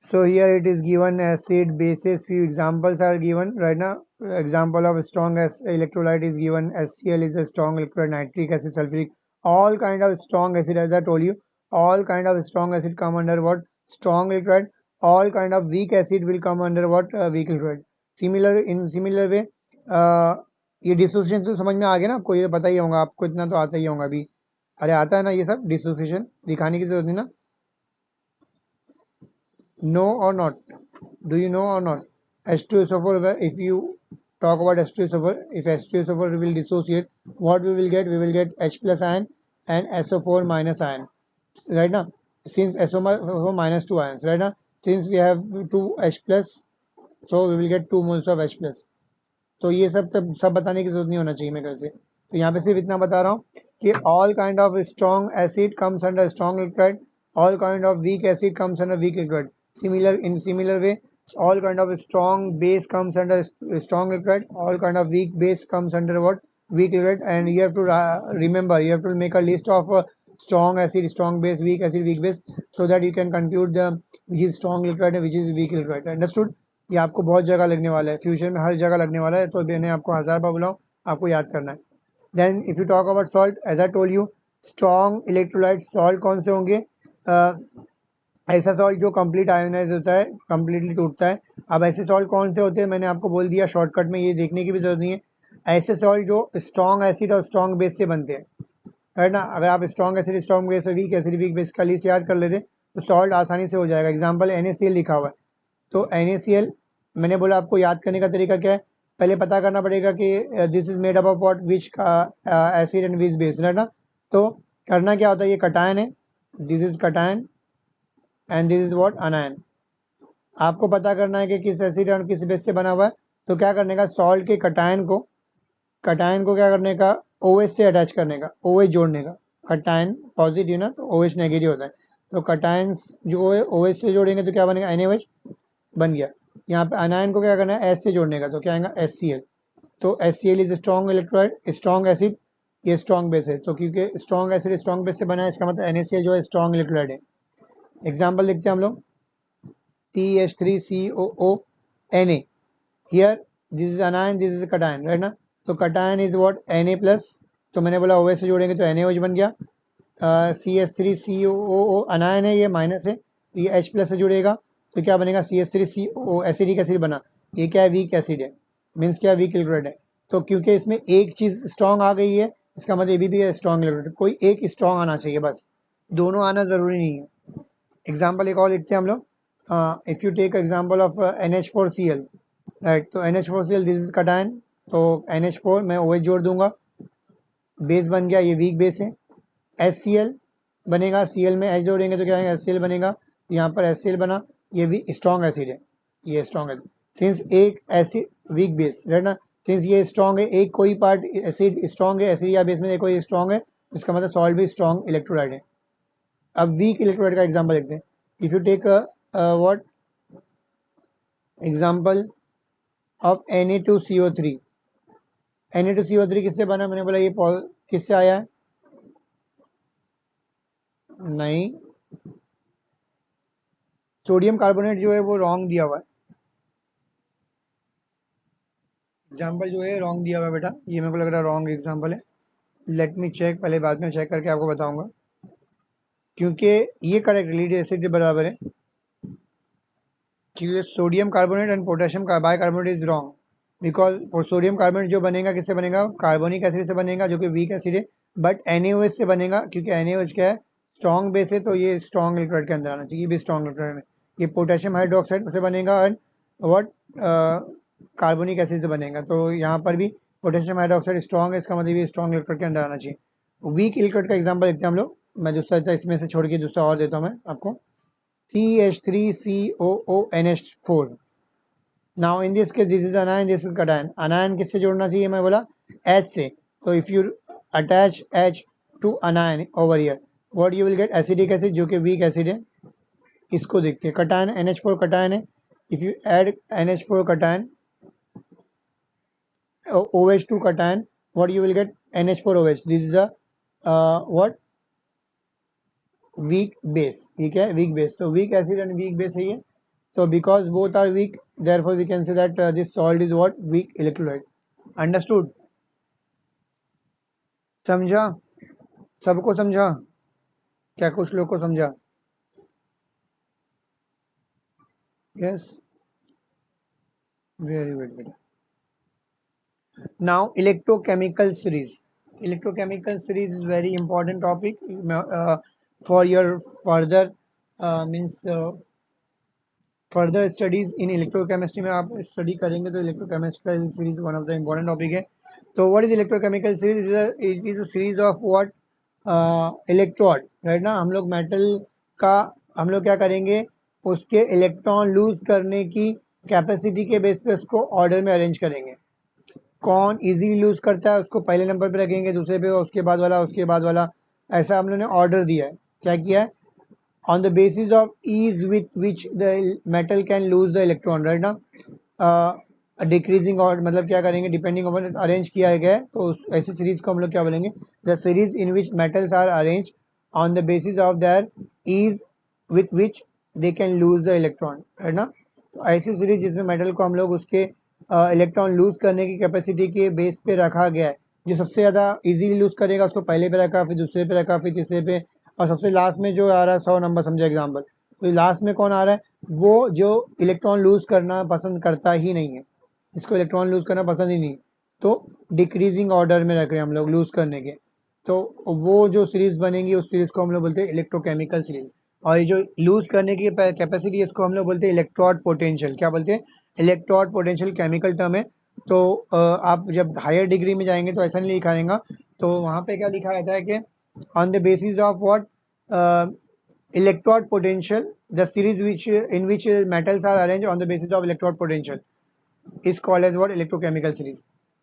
So here it is given acid bases, few examples are given right now. Example of strong as electrolyte is given, HCl is a strong electrolyte, nitric acid, sulfuric, all kind of strong acid, as I told you, all kind of strong acid come under what, strong electrolyte. All kind of weak acid will come under what, weak electrolyte. Similar way, uh, ये dissociation तो समझ में आ गया ना आपको, ये पता ही होगा आपको, इतना तो आता ही होगा अभी. अरे आता है ना ये सब, डिसोसिएशन दिखाने की जरूरत नहीं ना. No or not? Do you know or not? H2SO4, if you talk about H2SO4, if H2SO4 will dissociate, what we will get? We will get H plus ion and SO4 minus ion. Right now? since SO -2 ions, right now, since we have 2 H plus, so we will get 2 moles of H plus. तो ये सब बताने की जरूरत नहीं होना चाहिए मेरे से, तो यहाँ पे सिर्फ इतना बता रहा हूँ कि all kind of strong acid comes under strong electrolyte, all kind of weak acid comes under weak electrolyte. In similar way, all kind of strong base comes under strong electrolyte, all kind of weak base comes under what? Weak electrolyte. And you have to remember, you have to make a list of strong acid, strong base, weak acid, weak base, so that you can compute the which is strong electrolyte and which is weak electrolyte. Understood? ये आपको बहुत जगह लगने वाला है, future में हर जगह लगने वाला है, तो मैंने आपको 1000 बार बुलाऊं, आपको याद करना है. Then if you talk about salt, as I told you, strong electrolyte salt कौन से होंगे? ऐसा सॉल्ट जो कंप्लीट आयोनाइज होता है, कंप्लीटली टूटता है. अब ऐसे सॉल्ट कौन से होते हैं मैंने आपको बोल दिया शॉर्टकट में, ये देखने की भी जरूरत नहीं है. ऐसे सॉल्ट जो स्ट्रॉन्ग एसिड और स्ट्रॉन्ग बेस से बनते हैं, है ना. अगर आप स्ट्रॉन्ग एसिड, स्ट्रॉन्ग बेस और वीक एसिड, वीक बेस का लिस्ट याद कर लेते तो सॉल्ट आसानी से हो जाएगा. एग्जाम्पल NaCl लिखा हुआ है, तो NaCl मैंने बोला आपको याद करने का तरीका क्या है, पहले पता करना पड़ेगा कि this is made up of what, which acid and which base, है ना. तो करना क्या होता है, ये कटायन है, this is cation and this is what, अनायन. आपको पता करना है कि किस एसिड और किस बेस से बना हुआ है. तो क्या करने का, सॉल्ट के कटायन को क्या करने का, OH से अटैच करने का, OH जोड़ने का. कटायन पॉजिटिव ना, तो OH नेगेटिव होता है, तो कटायन जो है OH से जोड़ेंगे तो क्या बनेगा, NaOH बन गया. यहाँ पे अनायन को क्या करना है, S से जोड़ने का, तो क्या आएगा, HCl. तो HCl is strong electrolyte, strong acid, ये स्ट्रॉन्ग बेस है. तो क्योंकि स्ट्रॉन्ग एसिड स्ट्रॉन्ग बेस से बना है, इसका मतलब NaCl जो है स्ट्रॉन्ग इलेक्ट्रोलाइट है. एग्जाम्पल देखते हैं हम लोग, CH3COO Na. Here this is अनायन, this is cation, right ना. तो cation is what, Na plus, तो मैंने बोला OH से जोड़ेंगे तो NaOH बन गया. CH3COO अनायन है, ये माइनस है, ये H प्लस से जुड़ेगा तो क्या बनेगा, CH3COO, एसिडिक एसिड बना. ये क्या है, वीक एसिड है, मीन्स क्या, वीक इलेक्ट्रोलाइट है. तो क्योंकि इसमें एक चीज स्ट्रॉन्ग आ गई है, इसका मतलब ये भी है स्ट्रॉन्ग इलेक्ट्रोलाइट. कोई एक स्ट्रॉन्ग आना चाहिए बस, दोनों आना जरूरी नहीं है. एग्जाम्पल एक और लिखते हैं हम लोग. If you take example of NH4Cl, right. तो NH4Cl दिस इज कटायन, तो NH4 मैं OH जोड़ दूंगा, बेस बन गया, ये वीक बेस है. HCl बनेगा, Cl में H जोड़ेंगे तो क्या आएगा, HCl बनेगा. यहाँ पर HCl बना, ये भी स्ट्रॉन्ग एसिड है, ये स्ट्रॉन्ग एसिड. सिंस एक एसिड वीक बेस, राइट ना, सिंस ये स्ट्रॉन्ग है, एक कोई पार्ट एसिड स्ट्रॉन्ग है, एसिड या बेस में कोई स्ट्रॉन्ग है, इसका मतलब सॉल्ट भी स्ट्रॉन्ग इलेक्ट्रोलाइट है. अब वीक इलेक्ट्रोलाइट का एग्जांपल देखते हैं. If you take what example of Na2CO3. Na2CO3 किससे बना, मैंने बोला ये किससे आया है, नहीं, सोडियम कार्बोनेट जो है वो रॉन्ग दिया हुआ है. एग्जाम्पल जो है रॉन्ग दिया हुआ है बेटा, ये मेरे को लग रहा है रॉन्ग एग्जाम्पल है. लेट मी चेक, पहले बाद में चेक करके आपको बताऊंगा, क्योंकि ये करेक्ट लीड एसिड के बराबर है, क्योंकि sodium carbonate and potassium bicarbonate is wrong. Because sodium carbonate जो बनेगा किससे बनेगा, कार्बोनिक एसिड से बनेगा, जो कि वीक एसिड है. बट NaOH से बनेगा, क्योंकि NaOH क्या है, स्ट्रॉन्ग बेस है, तो ये स्ट्रॉन्ग इलेक्ट्रोलाइट के अंदर आना चाहिए, ये भी स्ट्रॉन्ग इलेक्ट्रोलाइट में. ये पोटेशियम हाइड्रोक्साइड से बनेगा एंड व्हाट, कार्बोनिक एसिड से बनेगा, तो यहाँ पर भी पोटेशियम हाइड्रोक्साइड स्ट्रॉन्ग है, इसका मतलब ये स्ट्रॉन्ग इलेक्ट्रोलाइट के अंदर आना चाहिए. वीक इलेक्ट्रोलाइट का एग्जाम्पल देखते हैं हम लोग. मैं दूसरा इसमें से छोड़ के दूसरा और देता हूँ मैं आपको. CH3COONH4. Now in this case this is anion, this is cation. Anion किससे जोड़ना चाहिए, मैं बोला H से. तो if you attach H to anion over here, what you will get, acidic acid जो कि weak acid है. इसको देखते हैं, cation NH4 cation है. If you add NH4 cation OH to cation, what you will get, NH4OH. This is a what, weak base. ठीक है, weak base. तो weak acid and weak base है ये. So because both are weak, therefore we can say that this salt is what, weak electrolyte. Understood? समझा, सबको समझा, क्या कुछ लोग को समझा? Yes, very good बेटा. Now electrochemical series. Electrochemical series is very important topic for your further means further studies in electrochemistry. में आप स्टडी करेंगे तो electrochemical series one of the important topic है. तो what is electrochemical series? It is a series of what, electrode, right ना. हम लोग metal का हम लोग क्या करेंगे, उसके इलेक्ट्रॉन लूज करने की कैपेसिटी के बेस पे उसको ऑर्डर में अरेंज करेंगे। कौन इजीली लूज करता है उसको पहले नंबर पे रखेंगे, दूसरे पे उसके बाद वाला, उसके बाद वाला, ऐसा हम लोगों ने ऑर्डर दिया है। क्या किया है, on the basis of ease with which the metal can lose the electron, right ना, डिक्रीजिंग और मतलब क्या करेंगे, डिपेंडिंग ऑन अरेंज किया गया है तो ऐसी सीरीज को हम लोग क्या बोलेंगे, the series in which metals are arrange on the basis of their ease with which they can lose the electron, है ना। तो ऐसी सीरीज जिसमें मेटल को हम लोग उसके इलेक्ट्रॉन लूज करने की कैपेसिटी के बेस पे रखा गया है, जो सबसे ज़्यादा इजीली लूज करेगा उसको पहले पे रखा, फिर दूसरे पे रखा, फिर तीसरे पे, और सबसे लास्ट में जो आ रहा है 100 नंबर, समझे एग्जाम्पल, तो लास्ट में कौन आ रहा है, वो जो इलेक्ट्रॉन लूज करना पसंद करता ही नहीं है, इसको इलेक्ट्रॉन लूज करना पसंद ही नहीं, तो डिक्रीजिंग ऑर्डर में रख रहे हैं हम लोग लूज करने के, तो वो जो सीरीज बनेगी उस सीरीज को हम लोग बोलते हैं इलेक्ट्रोकेमिकल सीरीज। और ये जो लूज करने की कैपेसिटी है इसको हम लोग बोलते हैं इलेक्ट्रोड पोटेंशियल। क्या बोलते हैं, इलेक्ट्रोड पोटेंशियल, केमिकल टर्म है। तो आप जब हायर डिग्री में जाएंगे तो ऐसा नहीं लिखा जाएगा, तो वहाँ पे क्या लिखा रहता है कि on the basis of what, electrode potential, the series which in which metals are arranged on the basis of electrode potential is called as what, electrochemical series।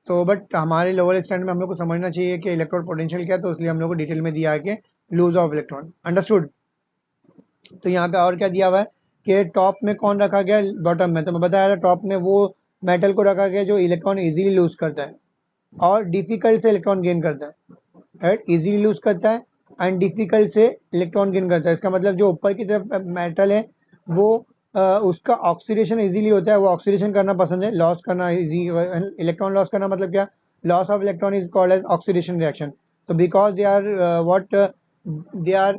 तो बट हमारे लोअर स्टैंडर्ड में हम लोग को समझना चाहिए कि इलेक्ट्रॉड पोटेंशियल क्या है, तो इसलिए हम लोग को डिटेल में दिया है कि लूज ऑफ इलेक्ट्रॉन, अंडरस्टूड। तो यहाँ पे और क्या दिया हुआ है कि टॉप में कौन रखा गया, बॉटम में, तो मैं बताया था टॉप में वो मेटल को रखा गया जो इलेक्ट्रॉन इजीली लूज करता है और डिफिकल्ट से इलेक्ट्रॉन गेन करता है, राइट, इजीली लूज करता है एंड डिफिकल्ट से इलेक्ट्रॉन गेन करता है। इसका मतलब जो ऊपर की तरफ मेटल है वो उसका ऑक्सीडेशन इजीली होता है, वो ऑक्सीडेशन करना पसंद है, लॉस करना इजी, इलेक्ट्रॉन लॉस करना मतलब क्या, loss of electron is called as oxidation reaction. तो because they are what, they are,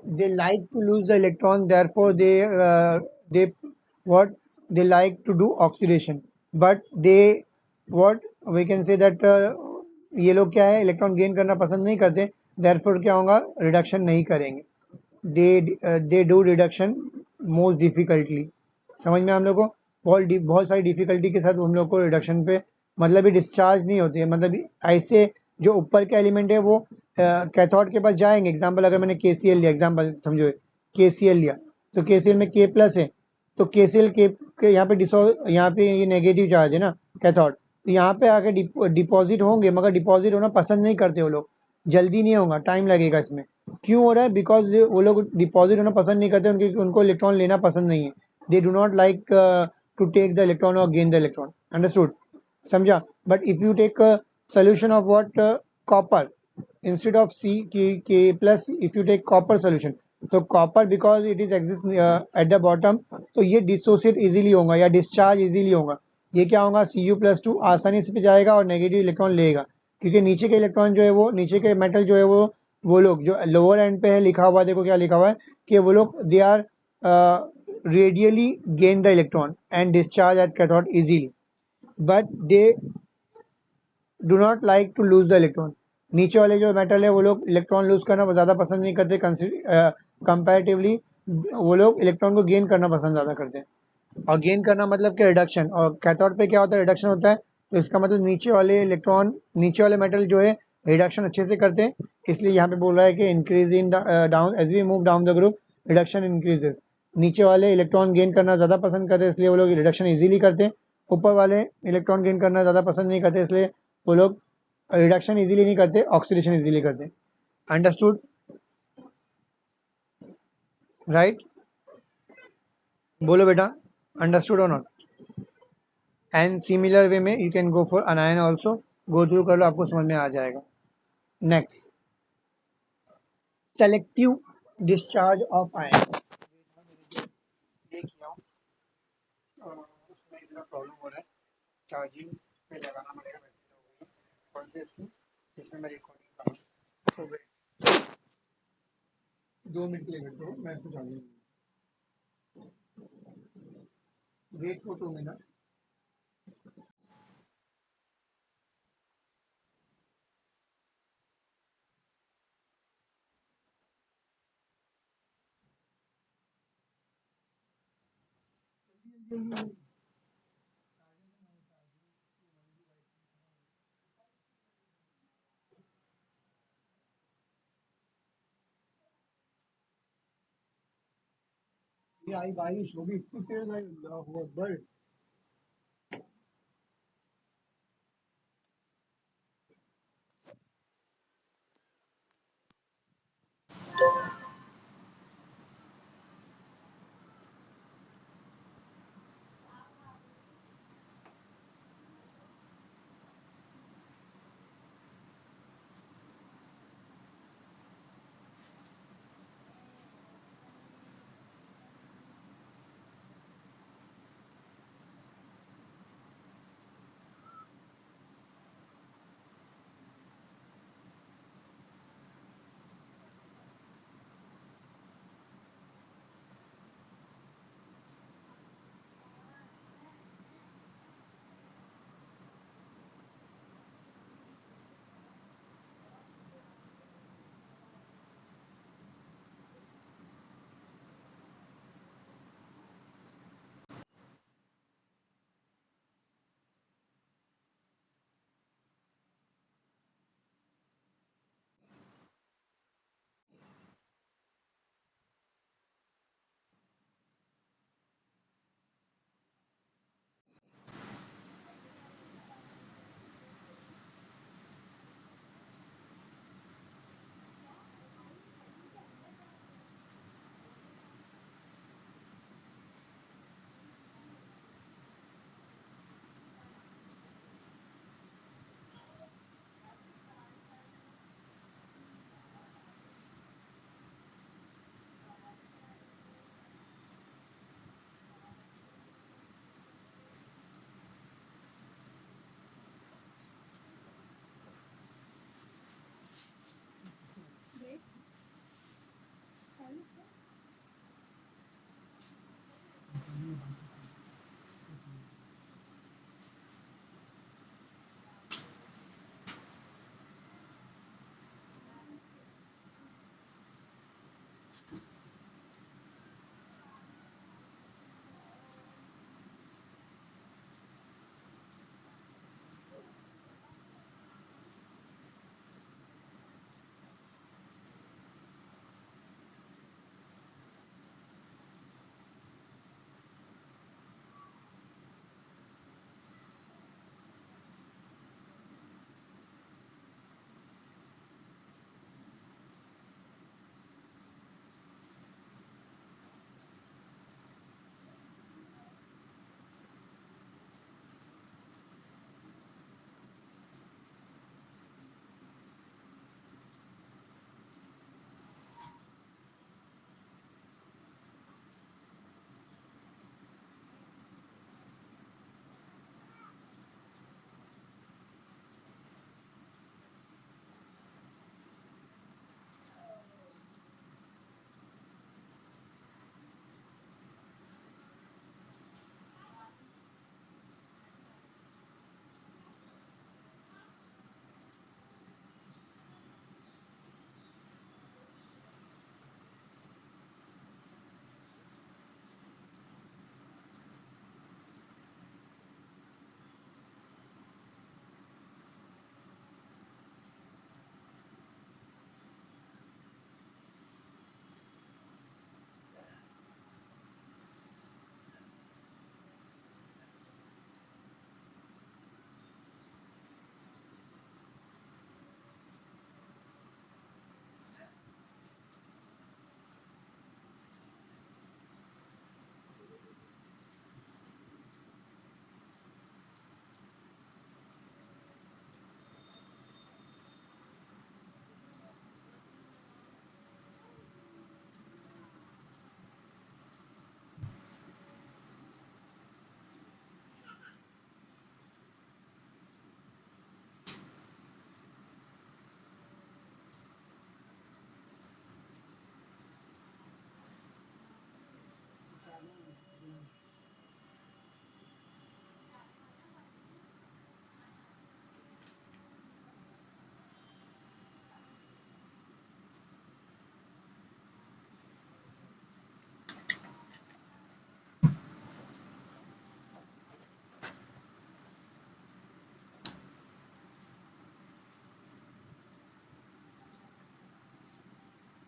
they like to lose the electron, therefore they what, they like to do oxidation, but they what, we can say that ये लोग क्या है, electron gain करना पसंद नहीं करते, therefore क्या होगा, रिडक्शन नहीं करेंगे, दे डू रिडक्शन मोस्ट डिफिकल्टली। समझ में हम लोग को, बहुत सारी डिफिकल्टी के साथ हम लोग को रिडक्शन पे, मतलब ये डिस्चार्ज नहीं होती है, मतलब ऐसे जो ऊपर के एलिमेंट है वो कैथोड के पास जाएंगे। एग्जाम्पल अगर मैंने KCl लिया, एग्जाम्पल समझो, KCl लिया, तो KCl में K प्लस है, तो KCl के यहाँ पे यहाँ पे ये नेगेटिव चार्ज है ना, कैथोड, तो यहाँ पे आके डिपॉजिट होंगे, मगर डिपॉजिट होना पसंद नहीं करते वो लोग, जल्दी नहीं होगा, टाइम लगेगा इसमें। क्यों हो रहा है, बिकॉज वो लोग डिपॉजिट होना पसंद नहीं करते, उनको इलेक्ट्रॉन लेना पसंद नहीं है, they do not like to take the electron और गेन द इलेक्ट्रॉन, अंडरस्टूड, समझा। But if you take solution of what, copper, instead of K plus, if you take copper solution, तो copper because it is exist at the bottom, तो ये dissociate easily होगा या discharge easily होगा, ये क्या होगा, Cu+2 आसानी से पे जाएगा और नेगेटिव इलेक्ट्रॉन लेगा, क्योंकि नीचे के इलेक्ट्रॉन जो है वो, नीचे के मेटल जो है वो लोग जो लोअर एंड पे है, लिखा हुआ देखो क्या लिखा हुआ है कि वो लोग they are readily gain the electron and discharge at cathode easily, but they do not like to lose the electron. नीचे वाले जो मेटल है वो लोग इलेक्ट्रॉन लूज करना ज़्यादा पसंद नहीं करते, कंपैरेटिवली वो लोग इलेक्ट्रॉन को गेन करना पसंद ज़्यादा करते हैं। और गेन करना मतलब कि रिडक्शन, और कैथोड पे क्या होता है, रिडक्शन होता है, तो इसका मतलब नीचे वाले इलेक्ट्रॉन, नीचे वाले मेटल जो है रिडक्शन अच्छे से करते हैं, इसलिए यहाँ पे बोल रहा है कि increase in down, as we move down the group reduction increases. नीचे वाले इलेक्ट्रॉन गेन करना ज़्यादा पसंद करते हैं, इसलिए वो लोग रिडक्शन इजीली करते हैं। ऊपर वाले इलेक्ट्रॉन गेन करना ज़्यादा पसंद नहीं करते, इसलिए वो लोग रिडक्शन इजीली नहीं करते, ऑक्सीडेशन इजीली करते। अंडरस्टूड, राइट, बोलो बेटा, अंडरस्टूड और नॉट। एंड सिमिलर वे में you can go for अनायन also, go through कर लो, आपको समझ में आ जाएगा। Next, selective discharge of ion. देखिए उसमें इतना प्रॉब्लम हो रहा है, चार्जिंग पे लगाना पड़ेगा, बैटरी हो गई कौन से इसकी, जिसमें मैं रिकॉर्डिंग कर रहा हूँ, तो 2 मिनट के लिए वेट करो, मैं इसको चार्जिंग, वेट फॉर 2 मिनट। आई बारिश होगी इतनी तेज आई हुआ bird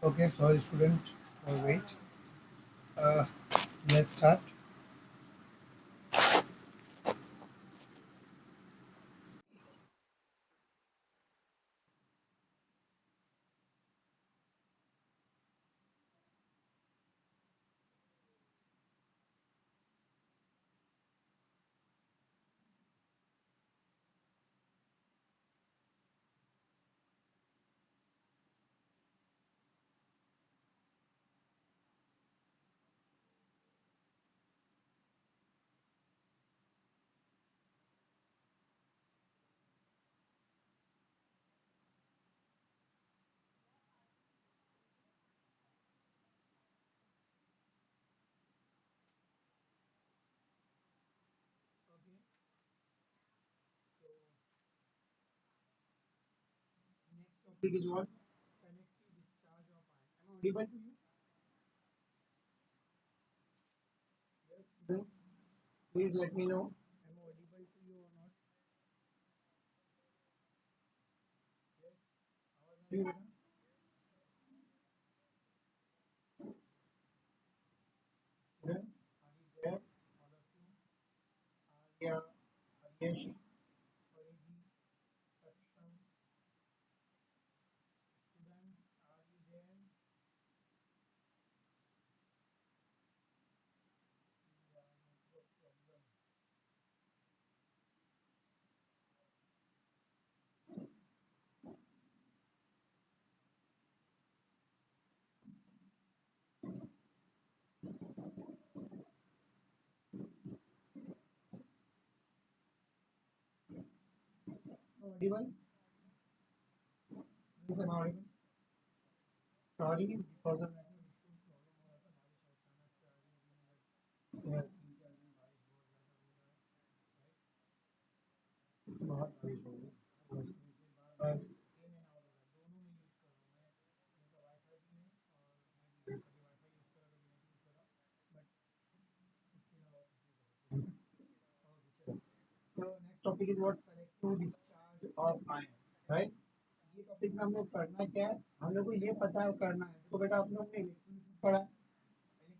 Okay, sorry student, wait. Uh, let's start. Okay, so next topic is what? Selective discharge of ion. Am I audible to you? Yes, students, please let me know. Am I audible to you or not? Yes, आवाज आ रही है बेटा? Students, are you there? All of you? Arya, Aryesh, Faridi, Saksham, students, are you there? Yeah, network problem. No audible? Students, am I audible? Sorry, because of network issue problem हो रहा था बारिश अचानक से आ रही है अभी मतलब 3 4 दिन बारिश बहुत ज़्यादा हो रहा है राइट बहुत बारिश हो रही है और उसकी वजह से बार बार इन एंड आउट हो रहा है दोनों में यूज़ कर रहा हूँ मैं उनका वाईफाई भी है और मैं भी कभी वाईफाई यूज़ करा कभी नेट यूज़ करा बट उसके अलावा कुछ नहीं कर सकते ओके चलो तो next topic is what selective discharge of ion right ये टॉपिक में हम लोग करना क्या है हम लोग को ये पता है करना है देखो बेटा आप लोग ने इलेक्ट्रिसिटी पढ़ा है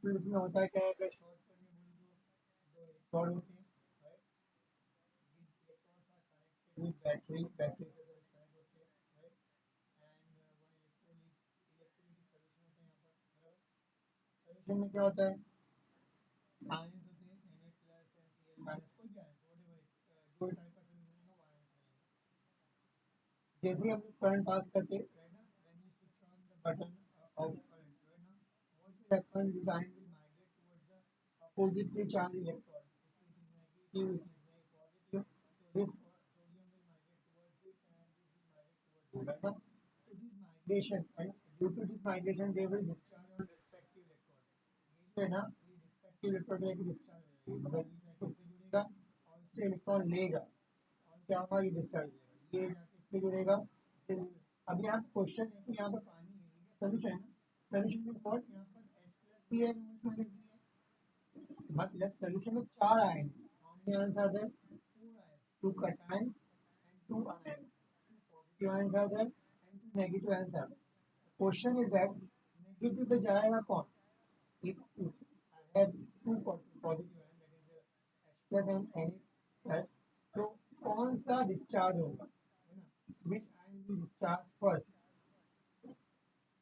इलेक्ट्रिसिटी में होता है क्या है अगर शॉर्ट करने बोले तो दो इलेक्ट्रॉड होते हैं right these electrons are connected with battery से सब connect होते हैं right and one electrolytic solution होता है यहाँ पर बराबर सॉल्यूशन में क्या होता है आयंस होते हैं Na plus and Cl minus कोई भी आयंस व्हाटएवर जो टाइप का सॉल्यूशन होगा वो आयंस रहेंगे जैसे ही हम लोग करंट पास करते हैं right ना when you switch on the button of current right ना what will happen this ion will migrate towards the oppositely charged electron if it is negative it is positive so this sodium will migrate towards it and this will migrate towards it right ना so this migration and due to this migration they will discharge on respective electrode ये जो है ना ये respective electrode में discharge हो जाएगी मतलब ये जाके इससे जुड़ेगा और इससे इलेक्ट्रॉन लेगा और क्या होगा ये डिस्चार्ज देगा ये जाके इसमें जुड़ेगा अब यहाँ क्वेश्चन है कि यहाँ पर पानी है ठीक है सोल्यूशन है ना सोल्यूशन में व्हाट यहाँ पर H प्लस भी है OH माइनस भी है मतलब सोल्यूशन में 4 ion how many ions are there 4 ions 2 cations and 2 anions 2 positive ions are there and 2 negative ions are there question is that negative पे जाएगा कौन if I have two positive ion that is H plus and Na plus तो कौन सा discharge होगा है ना which ion will discharge first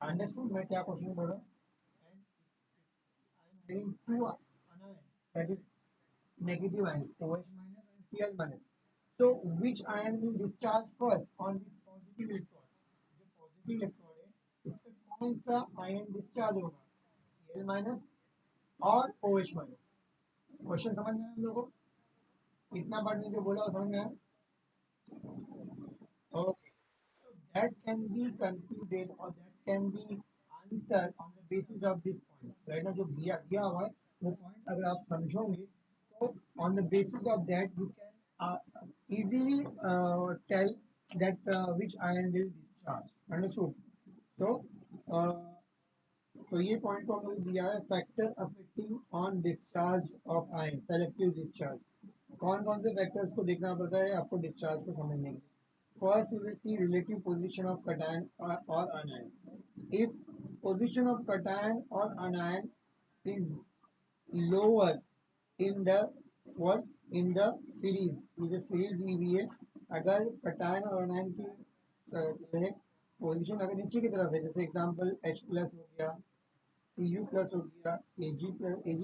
understood मैं क्या क्वेश्चन बोल रहा हूँ and I am having two anion that is negative ions OH minus and Cl minus so which ion will discharge first on this positive electron जो positive electron है इस पे कौन सा ion discharge होगा Cl minus और OH minus question समझ में आया हम लोगों को इतना पढ़ने जो बोला वो समझ में आया okay so that can be concluded or that can be answered on the basis of this point right ना जो दिया दिया हुआ है वो पॉइंट अगर आप समझोगे तो on the basis of that you can easily tell that which ion will discharge understood so uh, तो ये पॉइंट को हमने दिया है factor affecting on discharge of ion selective discharge कौन कौन से फैक्टर्स को देखना पड़ता है आपको डिस्चार्ज को समझने के लिए first we will see relative position of cation और anion if position of cation और anion is lower in the what in the series, ये जो सीरीज दी हुई है, अगर कटायन और अनायन की जो है पोजीशन अगर नीचे की तरफ है, जैसे एग्जांपल H प्लस हो गया, Cu प्लस हो गया, Ag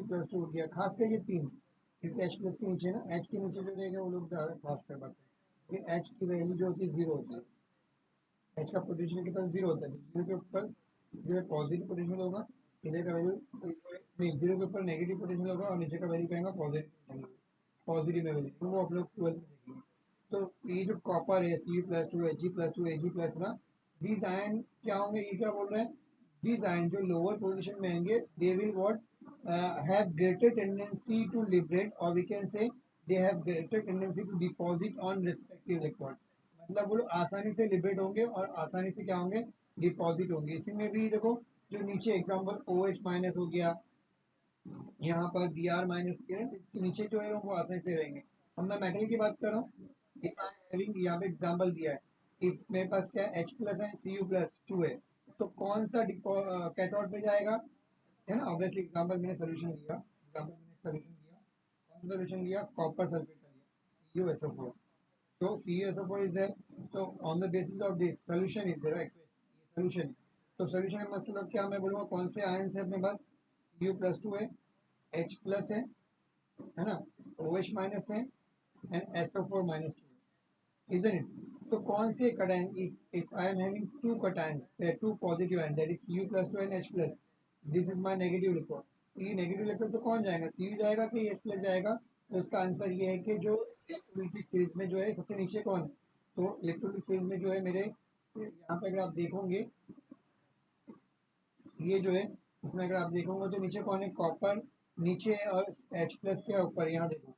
प्लस 2 हो गया, खासकर ये तीन, क्योंकि H प्लस के नीचे ना, H के नीचे जो रहेगा वो लोग ज़्यादा खास कर पाते हैं, क्योंकि H की वैल्यू जो होती है जीरो होती है, एच का पोटेंशियल कितना जीरो होता है, जीरो के ऊपर जो है पॉजिटिव पोटेंशियल होगा, इधर का वैल्यू नहीं, जीरो के ऊपर नेगेटिव पोटेंशियल होगा और नीचे का वैल्यू क्या होगा, पॉजिटिव, पॉजिटिव में वैल्यू, तो वो आप लोग ट्वेल्थ में देखेंगे। तो ये जो कॉपर है Cu+2 Ag+2 Ag+ ना, दीज आयन क्या होंगे, ये क्या बोल रहे हैं, दीज आयन जो लोअर पोजीशन में आएंगे, they will what have greater tendency to liberate, और we can say they have greater tendency to deposit on respective electron, मतलब वो लोग आसानी से लिबरेट होंगे और आसानी से क्या होंगे, डिपॉजिट होंगे। इसी में भी देखो, जो नीचे एग्जांपल OH- हो गया, यहाँ पर Br- के नीचे जो है वो आसानी से रहेंगे। अब मैं मेटल की बात कर रहा हूँ, इफ आई हैविंग यहाँ पे एग्जांपल दिया है, इफ मेरे पास क्या है H प्लस है, Cu+2 है, तो कौन सा कैथोड पे जाएगा, है ना, ऑब्वियसली एग्जांपल मैंने सोल्यूशन लिया, कौन सा सोल्यूशन लिया, कॉपर सल्फेट का लिया, CuSO4, so CuSO4 is there, so on the basis of this solution is there, right, ये solution है, तो solution का मतलब क्या, मैं बोलूँगा कौन से आयन है अपने पास, Cu+2 है, H प्लस है ना, OH माइनस है, एंड SO4- isn't it? तो कौन से cation, if I am having two cations, two positive ions, that is Cu+2 and H plus, this is my negative electron, तो ये नेगेटिव इलेक्ट्रॉन तो कौन जाएगा, Cu जाएगा कि H प्लस जाएगा, तो इसका आंसर ये है कि जो इलेक्ट्रोलिटिक सीरीज में जो है सबसे नीचे कौन है, तो इलेक्ट्रोलिटिक सीरीज में जो है मेरे यहाँ पे अगर आप देखोगे, ये जो है इसमें अगर आप देखोगे तो नीचे कौन है, कॉपर नीचे है और H प्लस के ऊपर, यहाँ देखो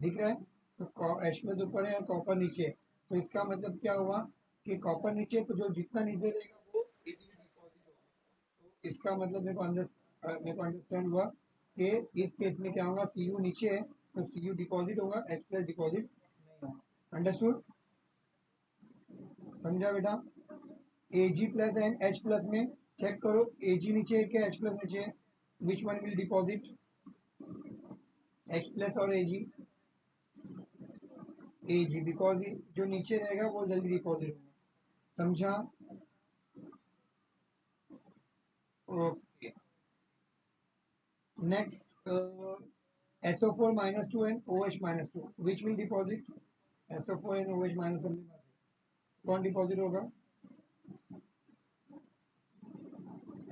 दिख रहा है, तो H प्लस ऊपर है और कॉपर नीचे है, तो इसका मतलब क्या हुआ कि कॉपर नीचे, तो जो जितना नीचे रहेगा वो इजीली डिपॉजिट होगा, तो इसका मतलब मेरे को अंडरस्टैंड हुआ कि इस केस में क्या होगा, Cu नीचे है तो Cu डिपॉजिट होगा, H प्लस डिपॉजिट नहीं होगा। अंडरस्टूड, समझा बेटा। Ag plus and H plus में चेक करो, Ag नीचे है क्या, H प्लस नीचे है, which one will deposit, H plus और Ag, Ag, बिकॉज जो नीचे रहेगा वो जल्दी डिपॉजिट होगा, समझा, okay. Next, SO4- and OH- which will deposit, SO4 and OH- अपने पास है, कौन डिपॉजिट होगा,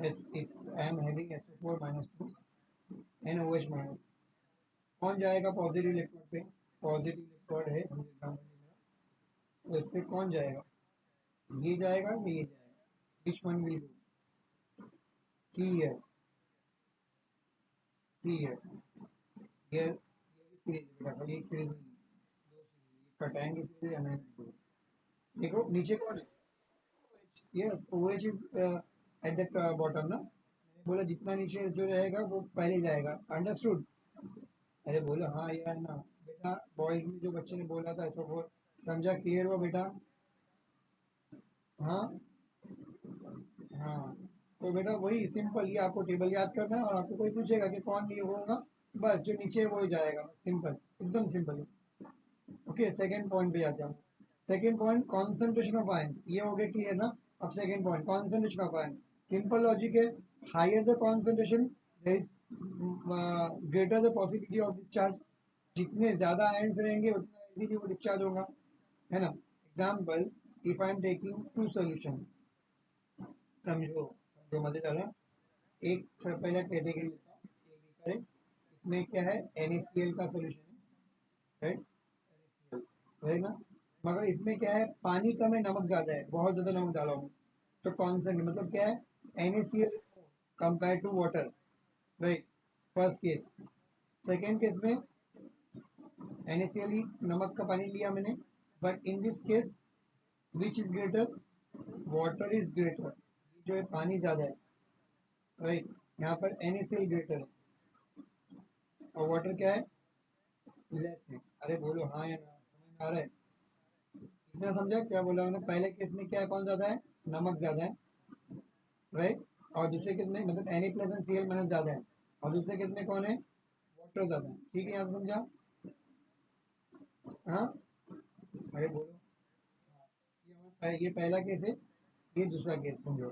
if I am having SO4- and OH-, कौन जाएगा पॉजिटिव इलेक्ट्रोड पे, पॉजिटिव इलेक्ट्रोड है तो इस पे कौन जाएगा, ये जाएगा या ये जाएगा, विच वन विल गो, सी है, सी है, ये सीरीज बेटा, खाली एक सीरीज नहीं, दो सीरीज, कटायन की सीरीज या नहीं, देखो नीचे कौन है, yes OH is at the bottom ना, मैंने बोला जितना नीचे जो रहेगा वो पहले जाएगा, अंडरस्टूड, अरे बोलो हाँ या ना बेटा, बॉयज में जो बच्चे ने बोला था ऐसा वो समझा, क्लियर हुआ बेटा, हाँ हाँ, तो बेटा वही सिंपल, ये आपको टेबल याद करना है और आपको कोई पूछेगा कि कौन ये होगा, बस जो नीचे है वो ही जाएगा, सिंपल, एकदम सिंपल। ओके, सेकंड पॉइंट पे जाते हैं। Second point, concentration of ion, ये हो गया क्लियर ना। अब second point, concentration of ion, simple logic है, higher the concentration greater the possibility of discharge, जितने ज्यादा आयंस रहेंगे उतना इजीली वो डिस्चार्ज होगा, है ना। Example, if I am taking two solution, समझो समझो मजे कर रहा, एक पहले कैटेगरी लेता हूँ, एक बीकर है, इसमें क्या है, NaCl का सोल्यूशन है, राइट, NaCl है ना, मगर इसमें क्या है, पानी कम है नमक ज्यादा है, बहुत ज्यादा नमक डाला हूँ, तो कॉन्सेंट मतलब क्या है, NaCl compare to water, right, first case. Second case में NaCl ही नमक का पानी लिया मैंने, but in this case which is greater, water is greater, जो है पानी ज्यादा है, राइट, यहाँ पर NaCl ग्रेटर है और वाटर क्या है, लेस है। अरे बोलो हाँ या ना, समझ में आ रहा है, इतना समझा क्या बोला मैंने, पहले केस में क्या है, कौन ज्यादा है, नमक ज्यादा है, राइट, और दूसरे केस में मतलब Na plus and Cl minus ज्यादा है, और दूसरे केस में कौन है, इलेक्ट्रॉन ज्यादा है, ठीक है, यहाँ से समझा? हाँ, अरे बोलो। हाँ, ये पहला केस है, ये दूसरा केस समझो।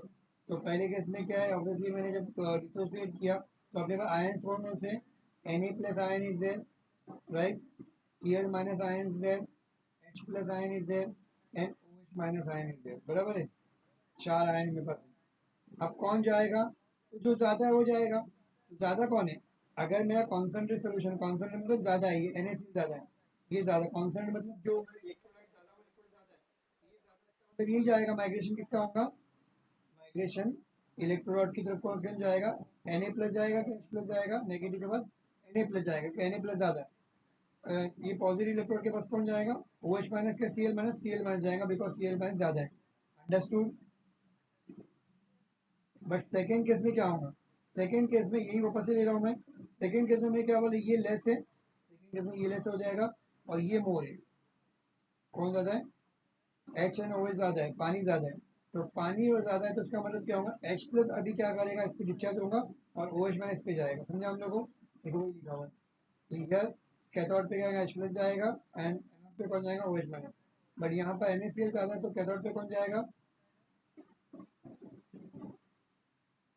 तो पहले केस में क्या है, ऑब्वियसली मैंने जब डिसोसिएट किया तो अपने पास आयन फॉर्म में से Na plus ion is there, right, Cl minus ion is there, H plus ion is there and OH minus ion is there, बराबर है, चार आयन मेरे पास है। अब कौन जाएगा, तो जो ज्यादा है वो जाएगा। तो ज्यादा कौन है, अगर मेरा कॉन्सेंट्रेट सोल्यूशन, कॉन्सेंट्रेट मतलब ज्यादा है, ये NaCl ज्यादा है, ये ज्यादा कॉन्सेंट्रेट मतलब जो इलेक्ट्रोलाइट ज्यादा वो लिक्विड ज्यादा है, ये ज्यादा, इसका मतलब यही जाएगा, माइग्रेशन किसका होगा, माइग्रेशन इलेक्ट्रोलाइट की तरफ कौन जाएगा, Na प्लस जाएगा कि H प्लस जाएगा, नेगेटिव के बाद Na प्लस जाएगा कि Na प्लस ज्यादा है। ये पॉजिटिव इलेक्ट्रोड के पास कौन जाएगा, OH माइनस के Cl माइनस जाएगा, बिकॉज Cl माइनस ज्यादा है, अंडरस्टूड। बट सेकेंड केस में क्या होगा, सेकेंड केस में यही वापस से ले रहा हूं मैं, सेकेंड केस में मैं क्या बोले, ये लेस है, सेकेंड केस में ये लेस हो जाएगा और ये मोर है, कौन ज्यादा है, एच एन ओएच ज्यादा है, पानी ज्यादा है। तो पानी वो ज्यादा है तो इसका मतलब क्या होगा, एच प्लस अभी क्या करेगा, इस पे डिस्चार्ज होगा और OH माइनस पे जाएगा, समझा हम लोग को, देखो वही लिखा हुआ है। तो इधर कैथोड पे क्या H प्लस जाएगा एंड एनोड पे कौन जाएगा, OH माइनस। बट यहाँ पर NaCl ज्यादा है तो कैथोड पे कौन जाएगा,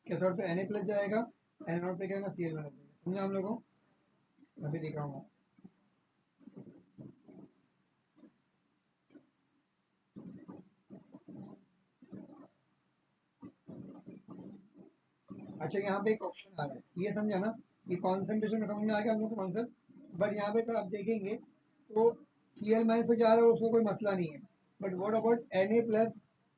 कैथोड पे Na प्लस जाएगा, एनोड पे क्या होगा, Cl माइनस जाएगा, समझा हम लोग को, अभी दिखाऊंगा। अच्छा, यहाँ पे एक ऑप्शन आ रहा है, ये समझा ना, ये कॉन्सेंट्रेशन समझ में आ गया हम लोग को कॉन्सेप्ट। बट यहाँ पे अगर आप देखेंगे तो Cl माइनस पे जा रहा है, उसको कोई मसला नहीं है। But what about Na plus,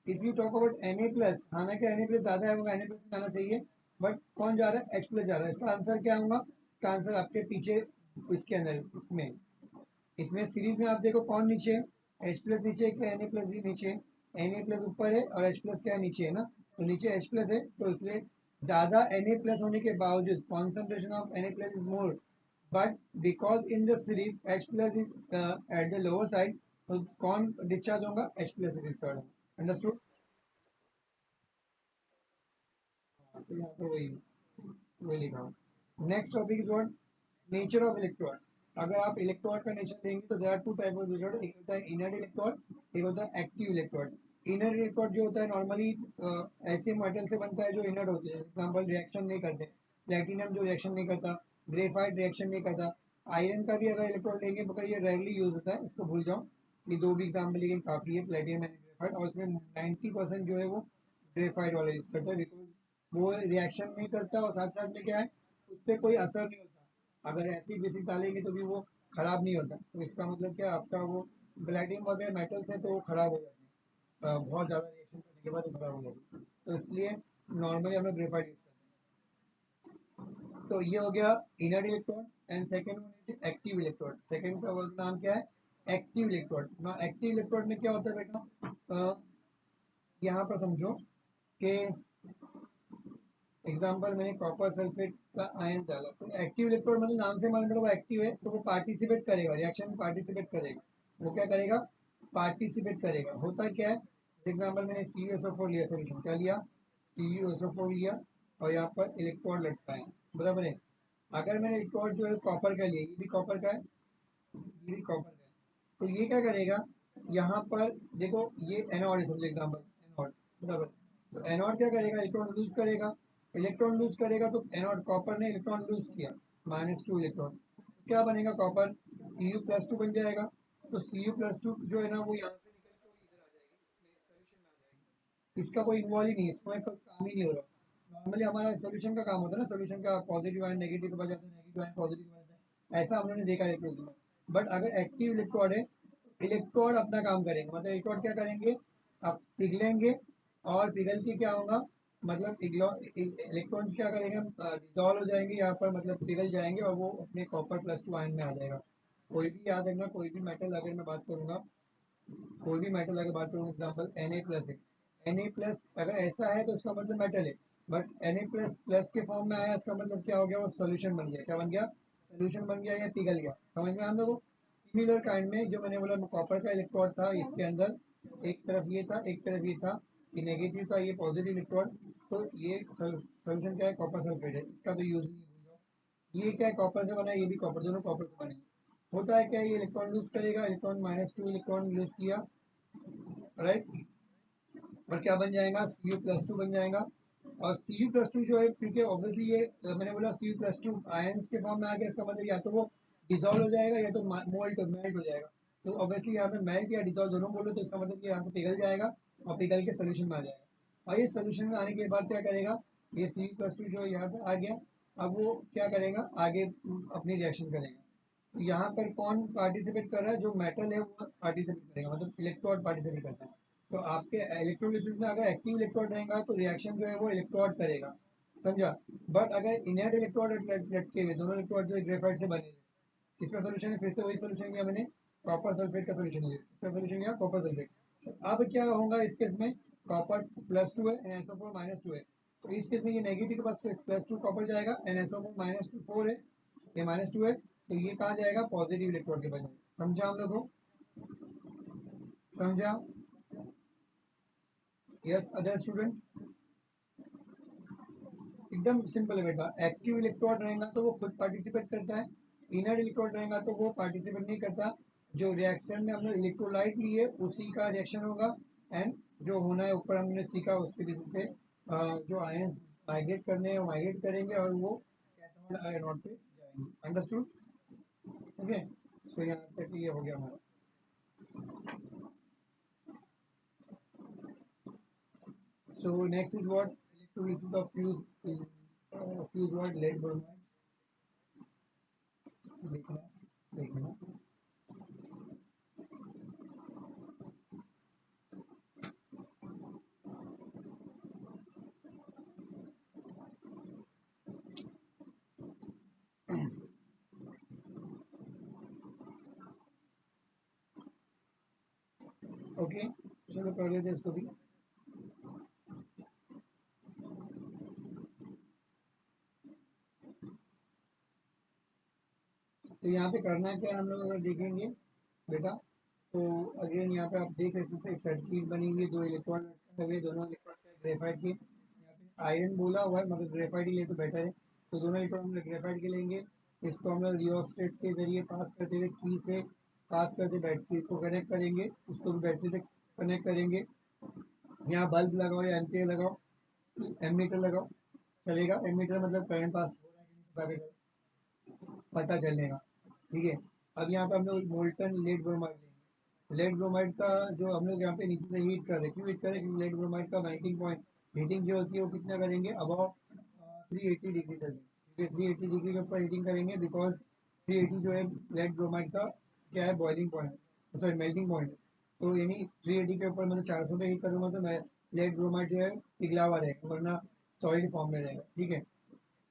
if you talk about Na plus, हालांकि Na प्लस ज्यादा है, होगा Na प्लस जाना चाहिए, बट कौन जा रहा है, H प्लस जा रहा है। इसका आंसर क्या होगा, इसका आंसर आपके पीछे इसके अंदर, इसमें इसमें सीरीज में आप देखो कौन नीचे है, एच प्लस नीचे है क्या, Na प्लस नीचे है, Na प्लस ऊपर है और H प्लस क्या नीचे है ना, तो नीचे H प्लस है, तो इसलिए ज्यादा Na प्लस होने के बावजूद concentration of Na plus is more, but because in the series H plus is at the lower side, तो कौन डिस्चार्ज होगा, H प्लस डिस्चार्ज होगा, अंडरस्टूड। तो यहाँ पे वही लिखा हूँ। Next topic is what, nature of electron. अगर आप इलेक्ट्रॉन का नेचर देंगे तो there are two type of electron, एक होता है इनर्ट इलेक्ट्रॉन, एक होता है एक्टिव इलेक्ट्रॉन। इनर्ट इलेक्ट्रॉन जो होता है नॉर्मली ऐसे मेटल से बनता है जो इनर्ट होते हैं, एग्जाम्पल रिएक्शन नहीं करते, प्लेटिनम जो रिएक्शन नहीं करता, ग्रेफाइट रिएक्शन नहीं करता। आयरन का भी अगर इलेक्ट्रॉन लेंगे, मगर ये रेयरली यूज होता है, इसको भूल जाओ, ये दो भी एग्जाम्पल लेकिन काफी है, प्लेटिनम एंड ग्रेफाइट, और उसमें 90% जो है वो ग्रेफाइट वाला यूज करता है, बिकॉज वो रिएक्शन नहीं करता और साथ साथ में क्या है, उससे कोई असर नहीं होता, अगर एसिड बेसिक डालेंगे तो भी वो खराब नहीं होता। तो इसका मतलब क्या, आपका वो प्लेटिनम वगैरह मेटल्स है तो वो खराब हो जाते हैं, बहुत ज़्यादा रिएक्शन करने के बाद वो खराब हो जाते हैं, तो इसलिए नॉर्मली हम लोग ग्रेफाइट यूज करते हैं। तो ये हो गया inert electron and second one is active electron. Second का नाम क्या है, एक्टिव इलेक्ट्रॉन ना। एक्टिव इलेक्ट्रॉन में क्या होता है बेटा, यहाँ पर समझो कि एग्जाम्पल मैंने कॉपर सल्फेट का आयन डाला, तो एक्टिव इलेक्ट्रोड मतलब नाम से मान लो वो एक्टिव है, तो वो पार्टिसिपेट करेगा, रिएक्शन में पार्टिसिपेट करेगा। वो क्या करेगा, पार्टिसिपेट करेगा। होता क्या है, एग्जाम्पल मैंने CuSO4 लिया, सोल्यूशन क्या लिया, CuSO4 लिया और यहाँ पर इलेक्ट्रोड लटका है, बराबर है। अगर मैंने इलेक्ट्रोड जो है कॉपर का लिया, ये भी कॉपर का है, ये भी कॉपर का है, तो ये क्या करेगा, यहाँ पर देखो ये एनोड है, समझो एग्जाम्पल एनोड, बराबर। तो एनोड क्या करेगा, इलेक्ट्रॉन लूज करेगा, इलेक्ट्रॉन लूज करेगा तो एनोड कॉपर ने इलेक्ट्रॉन लूज किया, -2 इलेक्ट्रॉन, क्या बनेगा, कॉपर Cu+2 बन जाएगा। तो Cu+2 जो है ना वो यहाँ से निकल के वो इधर आ जाएगी, इसमें सोल्यूशन में आ जाएगी, इसका कोई इन्वॉल्व ही नहीं है, इसमें कोई काम ही नहीं हो रहा। नॉर्मली हमारा सोल्यूशन का काम होता है ना, सोल्यूशन का पॉजिटिव आयन नेगेटिव के पास जाता है, नेगेटिव आयन पॉजिटिव के पास जाता है, ऐसा हम लोगों ने देखा है इलेक्ट्रोड में। बट अगर एक्टिव इलेक्ट्रोड है, इलेक्ट्रोड अपना काम करेंगे, मतलब इलेक्ट्रोड क्या करेंगे, आप पिघलेंगे और पिघल के क्या होगा, मतलब इलेक्ट्रॉन क्या करेंगे, डिजॉल्व हो जाएंगे यहाँ पर, मतलब पिघल जाएंगे और वो अपने Cr+2 आयन में आ जाएगा। कोई भी याद रखना, कोई भी मेटल अगर मैं बात करूंगा, कोई भी मेटल अगर बात करूँ, एग्जाम्पल Na+ है, Na+ अगर ऐसा है तो उसका मतलब मेटल है, बट Na++ के फॉर्म में आया, इसका मतलब क्या हो गया, वो सोल्यूशन बन गया, क्या बन गया, सोल्यूशन बन गया या पिघल गया, समझ में हम लोगों को। सिमिलर काइंड में जो मैंने बोला कॉपर का इलेक्ट्रोड था, इसके अंदर एक तरफ ये था, एक तरफ ये था, ये नेगेटिव था, ये पॉजिटिव इलेक्ट्रोड, तो ये सोल्यूशन क्या है, कॉपर सल्फेट है, इसका तो यूज नहीं भूल जाओ, ये क्या है, कॉपर से बना है, ये भी कॉपर, दोनों कॉपर से बने हैं। होता है क्या, ये इलेक्ट्रॉन लूज करेगा, इलेक्ट्रॉन -2 इलेक्ट्रॉन लूज किया, राइट, और क्या बन जाएगा, Cu+2 बन जाएगा। और Cu+2 जो है, क्योंकि ऑब्वियसली ये मैंने बोला Cu+2 आयंस के फॉर्म में आ गया, इसका मतलब या तो वो डिसॉल्व हो जाएगा या तो मेल्ट हो जाएगा। तो ऑब्वियसली यहाँ पे मेल्ट या डिसॉल्व दोनों बोलो, तो इसका मतलब ये यहाँ से पिघल जाएगा और पिघल के सोल्यूशन में आ जाएगा। और ये सोल्यूशन में आने के बाद क्या करेगा, ये Cu+2 जो यहाँ पे आ गया, अब वो क्या करेगा, आगे अपनी रिएक्शन करेगा। तो यहाँ पर कौन पार्टिसिपेट कर रहा है, जो मेटल है वो पार्टिसिपेट करेगा, मतलब इलेक्ट्रोड पार्टिसिपेट करता है। तो आपके इलेक्ट्रोलिसिस में अगर एक्टिव इलेक्ट्रोड रहेगा तो रिएक्शन जो है वो इलेक्ट्रोड करेगा, समझा। बट अगर इनर्ट इलेक्ट्रोड लटके हुए, दोनों इलेक्ट्रोड जो ग्रेफाइट से बने हुए, किसका सोल्यूशन है, फिर से वही सोल्यूशन लिया मैंने, कॉपर सल्फेट का सोल्यूशन लिया, इसका सोल्यूशन लिया कॉपर सल्फेट। तो अब क्या होगा इस केस में, कॉपर +2 है, NaSO4 -2 है, तो इस केस में ये नेगेटिव के पास +2 कॉपर जाएगा, NaSO4 -4 है, ये -2 है, तो ये कहाँ जाएगा, पॉजिटिव इलेक्ट्रोड के पास जाएगा। समझा हम लोग को, समझा, यस अदर स्टूडेंट। एकदम सिंपल है बेटा, एक्टिव इलेक्ट्रोड रहेगा तो वो खुद पार्टिसिपेट करता है, इनर इलेक्ट्रोड रहेगा तो वो पार्टिसिपेट नहीं करता। जो रिएक्शन में हमने इलेक्ट्रोलाइट लिए उसी का रिएक्शन होगा, एंड जो होना है ऊपर हमने सीखा उसके बेसिस पे जो आयन माइग्रेट करने हैं वो माइग्रेट करेंगे और वो कैथोड आयन पे जाएंगे। Understood, okay. सो यहाँ तक ये हो गया हमारा। So next is what, electrolysis of fuse what, lead bromide. देखना, देखना, ओके। चलो कर लेते हैं इसको भी। तो यहाँ पे करना क्या है, हम लोग अगर देखेंगे बेटा, तो अगेन यहाँ पे आप देख रहे थे, एक सर्किट बनी हुई है, दो इलेक्ट्रॉन लटके हुए, दोनों इलेक्ट्रॉन ग्रेफाइट के, यहाँ पे आयरन बोला हुआ है मगर ग्रेफाइट ही ले तो बेटर है। तो दोनों इलेक्ट्रॉन हम लोग ग्रेफाइट के लेंगे, इसको हम लोग रियोस्टेट के जरिए पास करते हुए, की से पास करते बैटरी को कनेक्ट करेंगे, उसको भी बैटरी से कनेक्ट करेंगे। यहाँ बल्ब लगाओ या एम्पियर लगाओ, एमीटर लगाओ, चलेगा। एमीटर मतलब करंट पास हो रहा है कि नहीं पता चलेगा, ठीक है। अब यहाँ पे हम लोग मोल्टन लेड ब्रोमाइड लेंगे। लेड ब्रोमाइड का जो हम लोग यहाँ पे नीचे से हीट कर रहे हैं, क्यों हीट कर रहे हैं, क्योंकि लेड ब्रोमाइड का मेल्टिंग पॉइंट, हीटिंग जो होती है वो कितना करेंगे, अबाउट 380 डिग्री सेल्सियस, ठीक है, 380 डिग्री के ऊपर हीटिंग करेंगे, बिकॉज 380 जो है लेड ब्रोमाइड का क्या है, boiling point, sorry melting point है। तो यानी 380 के ऊपर मतलब 400 पे हीट करूंगा तो मैं लेड ब्रोमाइड जो है पिघला हुआ रहेगा, वरना सॉलिड फॉर्म में रहेगा, ठीक है।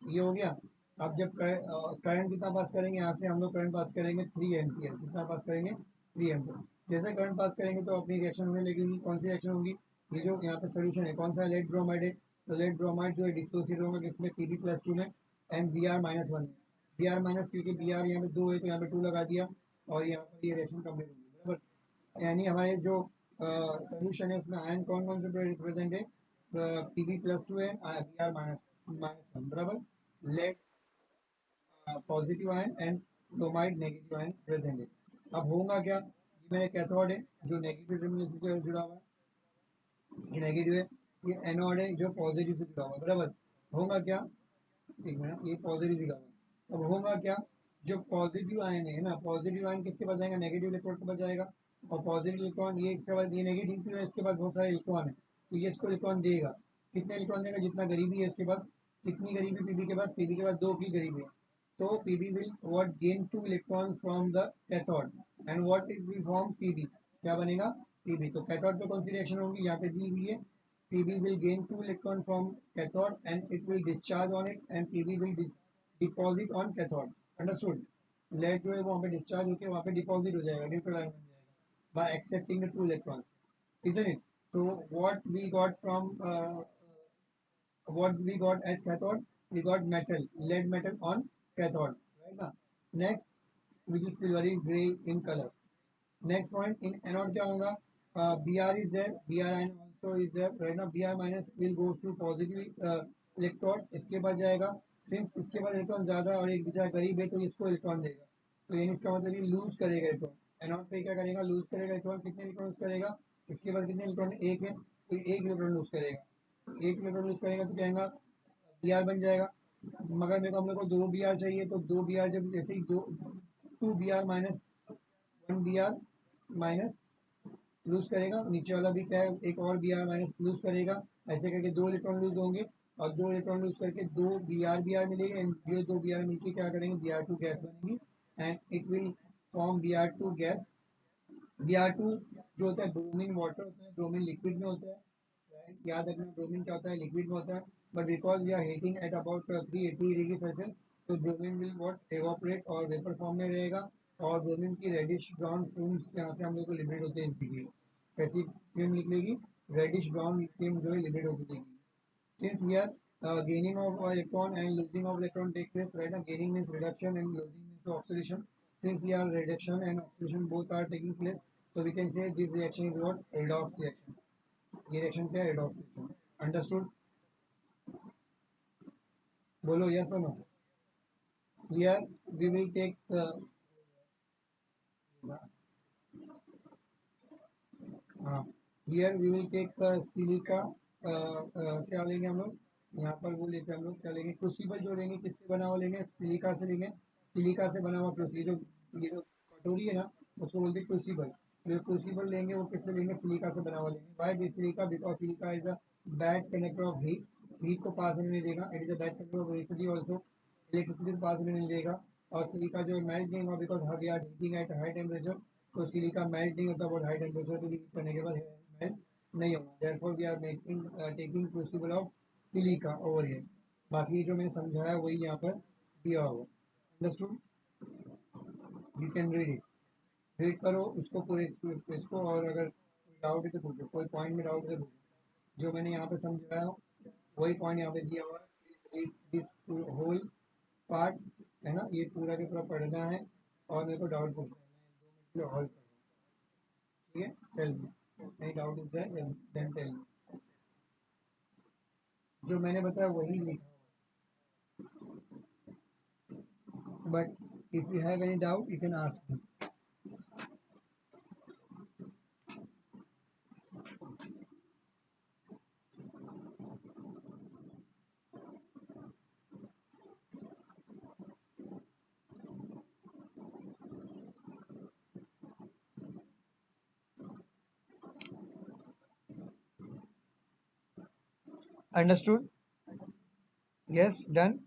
ये हो गया। अब जब करंट कितना पास करेंगे, यहाँ से हम लोग करंट पास करेंगे 3 एम्पियर, कितना पास करेंगे, 3 एम्पियर। जैसे करंट पास करेंगे तो अपनी रिएक्शन होने लगेगी, कौन सी रिएक्शन होगी, ये जो यहाँ पे सोल्यूशन है कौन सा, लेड ब्रोमाइड है, तो लेड ब्रोमाइड जो है डिसोसिएट होगा किसमें, Pb+2 में, एंड Br-1 में। Br- क्योंकि Br यहाँ पे 2 है तो यहाँ पे 2 लगा दिया, और यहाँ पर ये रिएक्शन कंप्लीट होगी, बराबर। यानी हमारे जो सोल्यूशन है उसमें आयन कौन कौन से रिप्रेजेंट है, Pb+2 है, Br-1, बराबर। Lead positive ion and bromide negative ion present है। अब होगा क्या, ये मेरा कैथोड है जो नेगेटिव टर्मिनल से जुड़ा हुआ है, ये नेगेटिव है, ये एनोड है जो पॉजिटिव से जुड़ा हुआ है, बराबर। होगा क्या, एक मिनट, ये पॉजिटिव दिखा हुआ है, अब होगा क्या, जो पॉजिटिव आयन है ना, पॉजिटिव आयन किसके पास जाएगा, नेगेटिव इलेक्ट्रॉन के पास जाएगा, और पॉजिटिव इलेक्ट्रॉन ये इसके बाद ये नेगेटिव है, इसके पास बहुत सारे इलेक्ट्रॉन है, तो ये इसको इलेक्ट्रॉन देगा। कितने इलेक्ट्रॉन देगा, जितना गरीबी है इसके पास, कितनी गरीबी पीबी के पास, पीबी के पास 2 की गरीबी है। तो PB will what gain 2 electrons from the cathode, and what it will form PB, क्या बनेगा, पीबी। तो कैथोड पे कौन सी रिएक्शन होगी, यहाँ पे दी हुई है, Pb will gain 2 electron from cathode and it will discharge on it and Pb will deposit on cathode. Understood? Lead जो है वो वहाँ पे डिस्चार्ज होकर वहाँ पे डिपॉजिट हो जाएगा, न्यूट्रल आयन बन जाएगा by accepting the 2 electrons, isn't it? So what we got from what we got at cathode, we got metal, lead metal on cathode, right now. Next, which is silvery gray in color. Next point, in anode क्या होगा, Br is there, Br ion also is there, right now Br minus will goes to positive electrode, इसके बाद जाएगा since इसके पास electron ज्यादा और एक बेचारा गरीब है तो इसको इलेक्ट्रॉन देगा, तो यानी इसका मतलब ये लूज करेगा इलेक्ट्रॉन। एनोड पे क्या करेगा, लूज करेगा इलेक्ट्रॉन। कितने इलेक्ट्रॉन करेगा, इसके पास कितने इलेक्ट्रॉन, एक है तो एक इलेक्ट्रॉन लूज करेगा। एक इलेक्ट्रॉन लूज करेगा तो कहेगा बी आर बन जाएगा। मगर मेरे को हम लोग को दो बी आर चाहिए, तो दो बी आर जब जैसे ही दो, two B R minus one B R minus lose करेगा, नीचे वाला भी क्या है, एक और बी आर माइनस लूज करेगा। ऐसे करके दो इलेक्ट्रॉन लूज होंगे, और दो इलेक्ट्रॉन लूज करके दो बी आर मिलेगी, एंड ये दो बी आर मिलकर क्या करेंगे, बी आर टू गैस बनेगी, and it will form B R two gas. B R two जो होता है ब्रोमीन वाटर होता है, ब्रोमीन लिक्विड में होता है, right? याद रखना ब्रोमीन क्या होता है, लिक्विड में होता है। But because we are heating at about 380 degree Celsius, तो ब्रोमीन विल व्हाट एवापोरेट और वेपर फॉर्म में रहेगा। और ब्रोमीन की रेडिश ब्राउन फिल्म यहाँ से हम लोग को लिबरेट होते हैं निकलेगी। कैसी फिल्म निकलेगी, रेडिश ब्राउन फिल्म जो है लिबरेट होती दिखेगी। Since here gaining of electron and losing of electron take place, right? Gaining means reduction and losing means oxidation. Since here reduction and oxidation both are taking place, so we can say this reaction is what, redox reaction. ये reaction क्या है, redox reaction. Understood? बोलो yes or no. Here we will take हाँ, here we will take silica, क्या लेंगे हम लोग, यहाँ पर वो लेते हैं हम लोग, क्या लेंगे, क्रूसिबल जो लेंगे, किससे बना हुआ लेंगे, सिलिका से लेंगे। सिलिका से बना हुआ क्रूसिबल, ये जो कटोरी है ना, उसको बोलते हैं क्रूसिबल। जो क्रूसिबल लेंगे वो किससे लेंगे, सिलिका से बना हुआ लेंगे। Why B silica, because silica is a bad conductor of heat, heat को पास होने नहीं देगा। It is a bad conductor of electricity also, electricity को पास होने नहीं देगा। और सिलिका जो मेल्ट नहीं होगा, because we are heating at high temperature, तो सिलिका मेल्ट नहीं होता, बहुत हाई टेम्परेचर पे हीट करने के बाद मेल्ट नहीं होगा। Therefore we are making taking crucible of silica over here. बाकी जो मैंने समझाया वही यहाँ पर दिया होगा। Understood, you can read it, read करो उसको पूरे इसको, और अगर कोई डाउट है तो पूछो, कोई पॉइंट में डाउट है तो पूछो। जो मैंने यहाँ पे समझाया वही पॉइंट यहाँ पे दिया हुआ है, please read this whole part, है ना, ये पूरा के पूरा पढ़ना है। और मेरे को डाउट पूछना है, मैं 2 मिनट में हॉल्ट कर रहा हूँ, ठीक है, tell me any doubt is there, then tell me. जो मैंने बताया वही लिखा हुआ, but if you have any doubt you can ask me. Understood, yes, done.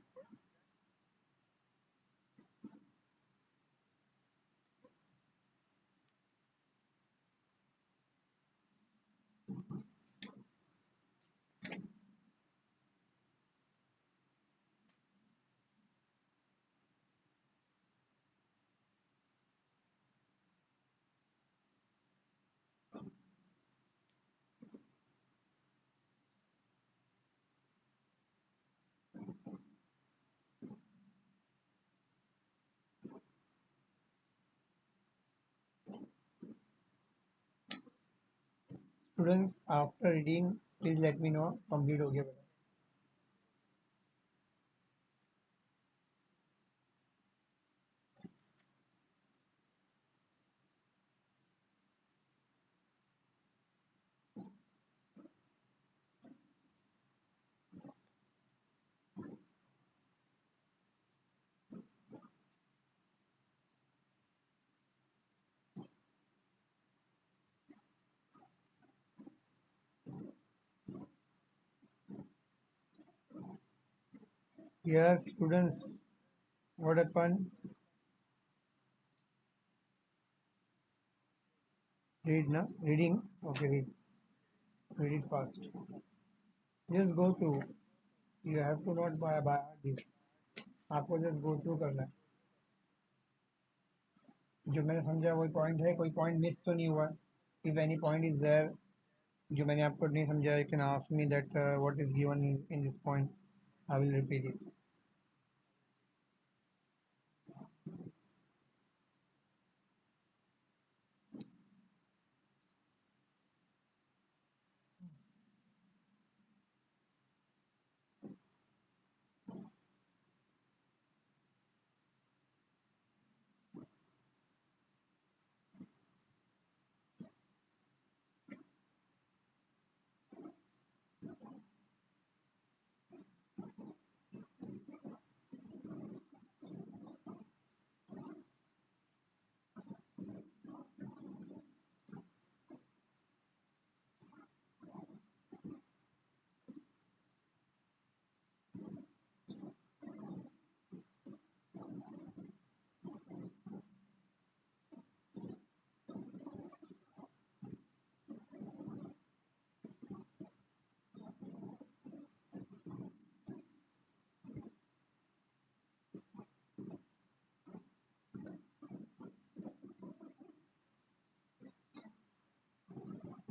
Students after reading please let me know complete हो गया बेटा। Yes students, what happen, read ना, reading, okay, read it fast, just go through, you have to not by by this, आपको just go through करना है। जो मैंने समझा वही पॉइंट है, कोई पॉइंट मिस तो नहीं हुआ। If any point is there जो मैंने आपको नहीं समझा, you can ask me that what is given in this point, I will repeat it.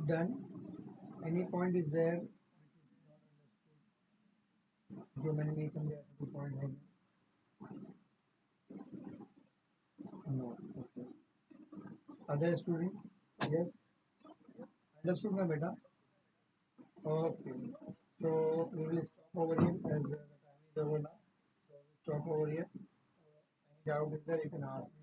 Done. Any point is there which is not understood? जो मैंने नहीं समझा ऐसा कोई point है? No. Okay. Other student? Yes. Understood, my beta? Okay. So we will stop over here as the time is over now. So we stop over here. Any doubt is there, you can ask.